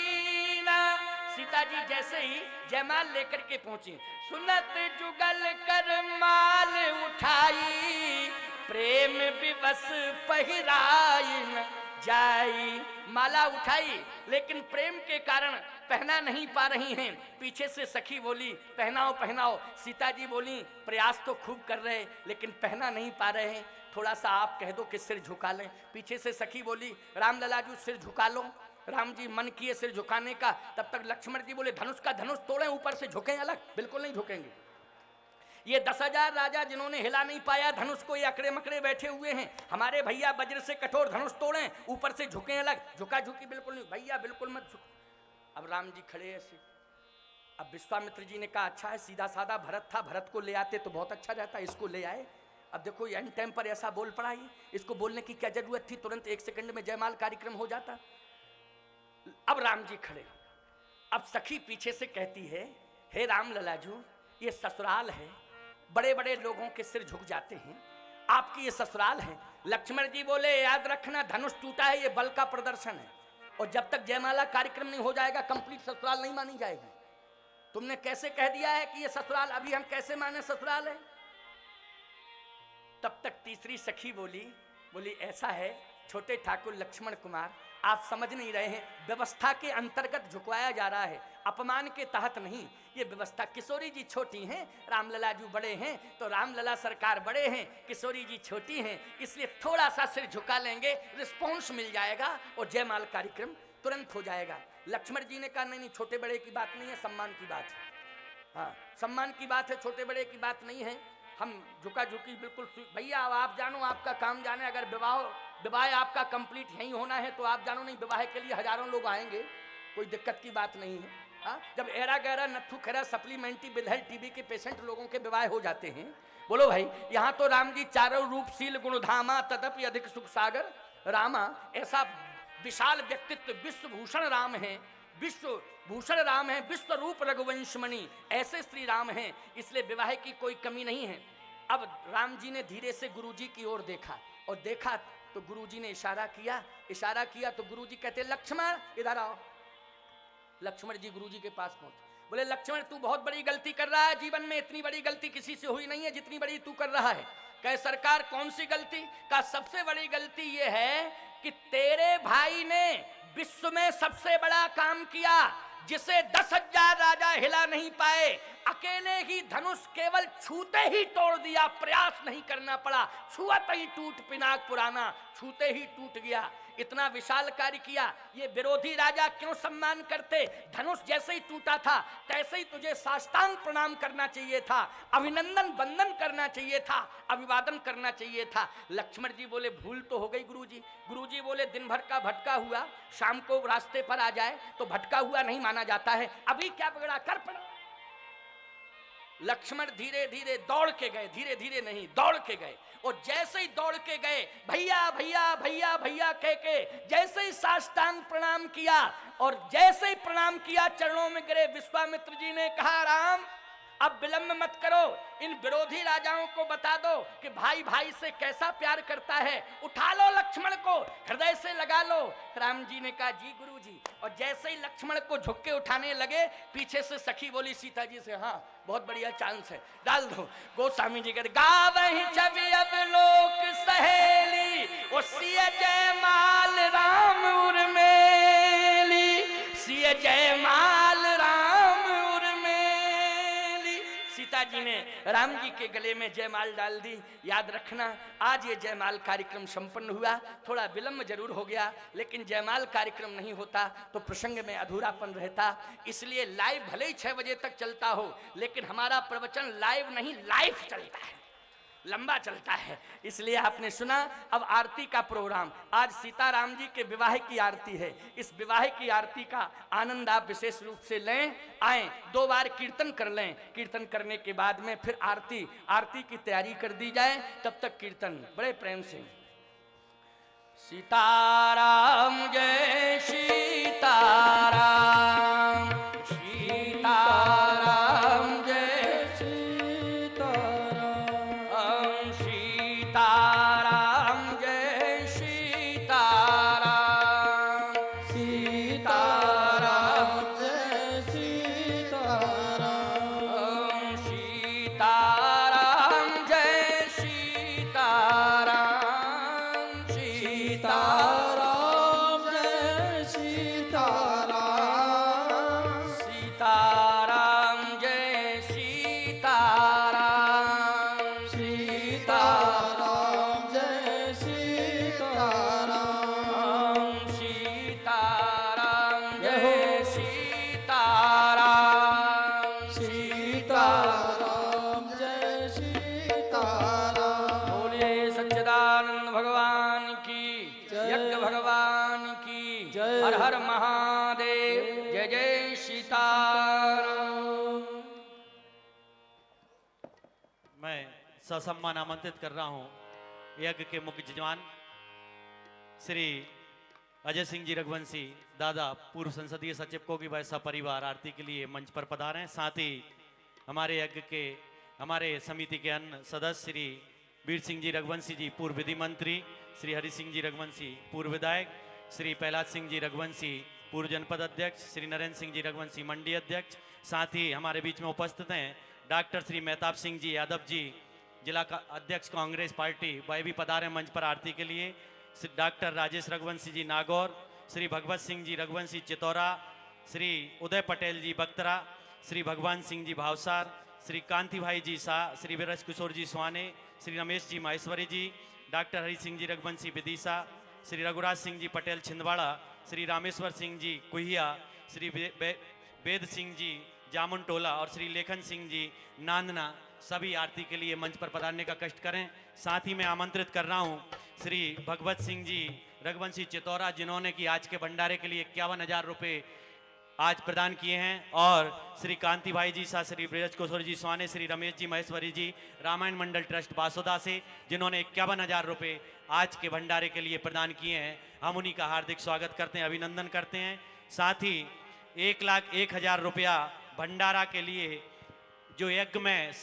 सीता जी जैसे ही जयमाल लेकर के पहुंची, सुनत जुगल कर माल उठाई, प्रेम विवश पहिराई न जाई। माला उठाई लेकिन प्रेम के कारण पहना नहीं पा रही हैं। पीछे से सखी बोली पहनाओ पहनाओ। सीता जी बोली प्रयास तो खूब कर रहे लेकिन पहना नहीं पा रहे हैं, थोड़ा सा आप कह दो कि सिर झुका लें। पीछे से सखी बोली राम लला जी सिर झुका लो। राम जी मन किए सिर झुकाने का, तब तक लक्ष्मण जी बोले धनुष का धनुष तोड़े, ऊपर से झुकें अलग? बिल्कुल नहीं झुकेंगे। ये 10,000 राजा जिन्होंने हिला नहीं पाया धनुष को, ये अकड़े मकड़े बैठे हुए हैं। हमारे भैया वज्र से कठोर धनुष तोड़ें, ऊपर से झुकें अलग? झुका झुकी बिल्कुल नहीं, भैया बिल्कुल मत झुको। अब राम जी खड़े ऐसे। अब विश्वामित्र जी ने कहा अच्छा है, सीधा साधा भरत था, भरत को ले आते तो बहुत अच्छा रहता, इसको ले आए। अब देखो एंड टाइम पर ऐसा बोल पड़ा, ये इसको बोलने की क्या जरूरत थी, तुरंत 1 सेकंड में जयमाल कार्यक्रम हो जाता। अब राम जी खड़े। अब सखी पीछे से कहती है हे राम ललाजू, ये ससुराल है, बड़े बड़े लोगों के सिर झुक जाते हैं, आपकी ये ससुराल है। लक्ष्मण जी बोले याद रखना, धनुष टूटा है, ये बल का प्रदर्शन है, और जब तक जयमाला कार्यक्रम नहीं हो जाएगा कंप्लीट ससुराल नहीं मानी जाएगी। तुमने कैसे कह दिया है कि ये ससुराल, अभी हम कैसे माने ससुराल है? तब तक तीसरी सखी बोली ऐसा है छोटे ठाकुर लक्ष्मण कुमार, आप समझ नहीं रहे हैं, व्यवस्था के अंतर्गत झुकवाया जा रहा है, अपमान के तहत नहीं। ये व्यवस्था, किशोरी जी छोटी हैं, रामलला जी बड़े हैं, तो रामलला सरकार बड़े हैं, किशोरी जी छोटी हैं, इसलिए थोड़ा सा सिर झुका लेंगे, रिस्पॉन्स मिल जाएगा और जयमाल कार्यक्रम तुरंत हो जाएगा। लक्ष्मण जी ने कहा नहीं, छोटे बड़े की बात नहीं है, सम्मान की बात है। हाँ, सम्मान की बात है, छोटे बड़े की बात नहीं है। हम झुका झुकी बिल्कुल, भैया आप जानो, आपका काम जाने, अगर विवाह आपका कंप्लीट यहीं होना है तो आप जानो, नहीं विवाह के लिए हजारों लोग आएंगे, कोई दिक्कत की बात नहीं है। हाँ, जब एरा गैरा नथु खैरा सप्लीमेंट्री बिलहर टीबी के पेशेंट लोगों के विवाह हो जाते हैं, बोलो भाई, यहाँ तो राम जी चारों रूपशील गुणधामा तदपि अधिक सुख सागर रामा, ऐसा विशाल व्यक्तित्व, विश्वभूषण राम है, विश्व भूषण राम है, विश्व रूप रघुवंशमणि, ऐसे श्री राम हैं, इसलिए विवाह की कोई कमी नहीं है। अब राम जी ने धीरे से गुरुजी की ओर देखा, और देखा तो गुरुजी ने इशारा किया तो गुरुजी कहते लक्ष्मण इधर आओ। लक्ष्मण जी गुरुजी के पास पहुंचे, बोले लक्ष्मण तू बहुत बड़ी गलती कर रहा है, जीवन में इतनी बड़ी गलती किसी से हुई नहीं है जितनी बड़ी तू कर रहा है। कहे सरकार कौन सी गलती? का सबसे बड़ी गलती ये है कि तेरे भाई ने विश्व में सबसे बड़ा काम किया, जिसे 10,000 राजा हिला नहीं पाए, अकेले ही धनुष केवल छूते ही तोड़ दिया, प्रयास नहीं करना पड़ा, छुआते ही टूट पिनाक पुराना, छूते ही टूट गया। इतना विशाल कार्य किया, ये विरोधी राजा क्यों सम्मान करते? धनुष जैसे ही टूटा था तैसे ही तुझे साष्टांग प्रणाम करना चाहिए था, अभिनंदन वंदन करना चाहिए था, अभिवादन करना चाहिए था। लक्ष्मण जी बोले भूल तो हो गई गुरुजी। गुरुजी बोले दिन भर का भटका हुआ शाम को रास्ते पर आ जाए तो भटका हुआ नहीं माना जाता है, अभी क्या बिगड़ा, कर पड़ा। लक्ष्मण धीरे धीरे दौड़ के गए, धीरे धीरे नहीं दौड़ के गए, और जैसे ही दौड़ के गए भैया भैया भैया भैया कह के जैसे ही साष्टांग प्रणाम किया, और जैसे ही प्रणाम किया चरणों में गिरे। विश्वामित्र जी ने कहा राम अब विलंब मत करो, इन विरोधी राजाओं को बता दो कि भाई भाई से कैसा प्यार करता है, उठा लो लक्ष्मण को, हृदय से लगा लो। राम जी ने कहा जी गुरुजी, और जैसे ही लक्ष्मण को झुक के उठाने लगे, पीछे से सखी बोली सीता जी से हाँ बहुत बढ़िया चांस है, डाल दो। गोस्वामी जी कहते गावहि छवि अब लोक सहेली, ओ सिय जयमाल राम उर्मेली, सिय जयमाल राम उर्मेली। सीता जी ने राम जी के गले में जयमाल डाल दी। याद रखना आज ये जयमाल कार्यक्रम संपन्न हुआ, थोड़ा विलंब जरूर हो गया, लेकिन जयमाल कार्यक्रम नहीं होता तो प्रसंग में अधूरापन रहता। इसलिए लाइव भले ही 6 बजे तक चलता हो, लेकिन हमारा प्रवचन लाइव नहीं लाइव चलता है, लंबा चलता है। इसलिए आपने सुना। अब आरती का प्रोग्राम, आज सीताराम जी के विवाह की आरती है। इस विवाह की आरती का आनंद आप विशेष रूप से लें, आए 2 बार कीर्तन कर लें, कीर्तन करने के बाद में फिर आरती की तैयारी कर दी जाए। तब तक कीर्तन बड़े प्रेम से। सीताराम जय सीताराम, सीताराम जय हर महादेव, जय जय सीताराम। मैं ससम्मान आमंत्रित कर रहा हूं यज्ञ के मुख्य यजमान श्री अजय सिंह जी रघुवंशी दादा पूर्व संसदीय सचिव कोगी भाई सपरिवार आरती के लिए मंच पर पधारे हैं। साथ ही हमारे यज्ञ के हमारे समिति के अन्य सदस्य श्री वीर सिंह जी रघुवंशी जी पूर्व विधि मंत्री, श्री हरि सिंह जी रघुवंशी पूर्व विधायक, श्री प्रहलाद सिंह जी रघुवंशी पूर्व जनपद अध्यक्ष, श्री नरेंद्र सिंह जी रघुवंशी मंडी अध्यक्ष। साथ ही हमारे बीच में उपस्थित हैं डॉक्टर श्री मेहताब सिंह जी यादव जी जिला का अध्यक्ष कांग्रेस पार्टी, वह भी पधारे मंच पर आरती के लिए। श्री डॉक्टर राजेश रघुवंशी जी नागौर, श्री भगवत सिंह जी रघुवंशी चितौरा, श्री उदय पटेल जी बख्तरा, श्री भगवान सिंह जी भावसार, श्री कांति भाई जी शाह, श्री वीरज किशोर जी स्वाने, श्री रमेश जी माहेश्वरी जी, डॉक्टर हरि सिंह जी रघुवंशी विदिशा, श्री रघुराज सिंह जी पटेल छिंदवाड़ा, श्री रामेश्वर सिंह जी कुहिया, श्री वेद सिंह जी जामुन टोला और श्री लेखन सिंह जी नांदना सभी आरती के लिए मंच पर पधारने का कष्ट करें। साथ ही मैं आमंत्रित कर रहा हूं श्री भगवत सिंह जी रघुवंशी चितौरा, जिन्होंने कि आज के भंडारे के लिए 51,000 रुपये आज प्रदान किए हैं, और श्री कांति भाई जी शाह, श्री ब्रज किशोर जी स्वाने, श्री रमेश जी महेश्वरी जी रामायण मंडल ट्रस्ट बासोदा से, जिन्होंने 51,000 रुपये आज के भंडारे के लिए प्रदान किए हैं। हम उन्हीं का हार्दिक स्वागत करते हैं, अभिनंदन करते हैं। साथ ही 1,01,000 रुपया भंडारा के लिए जो यज्ञ में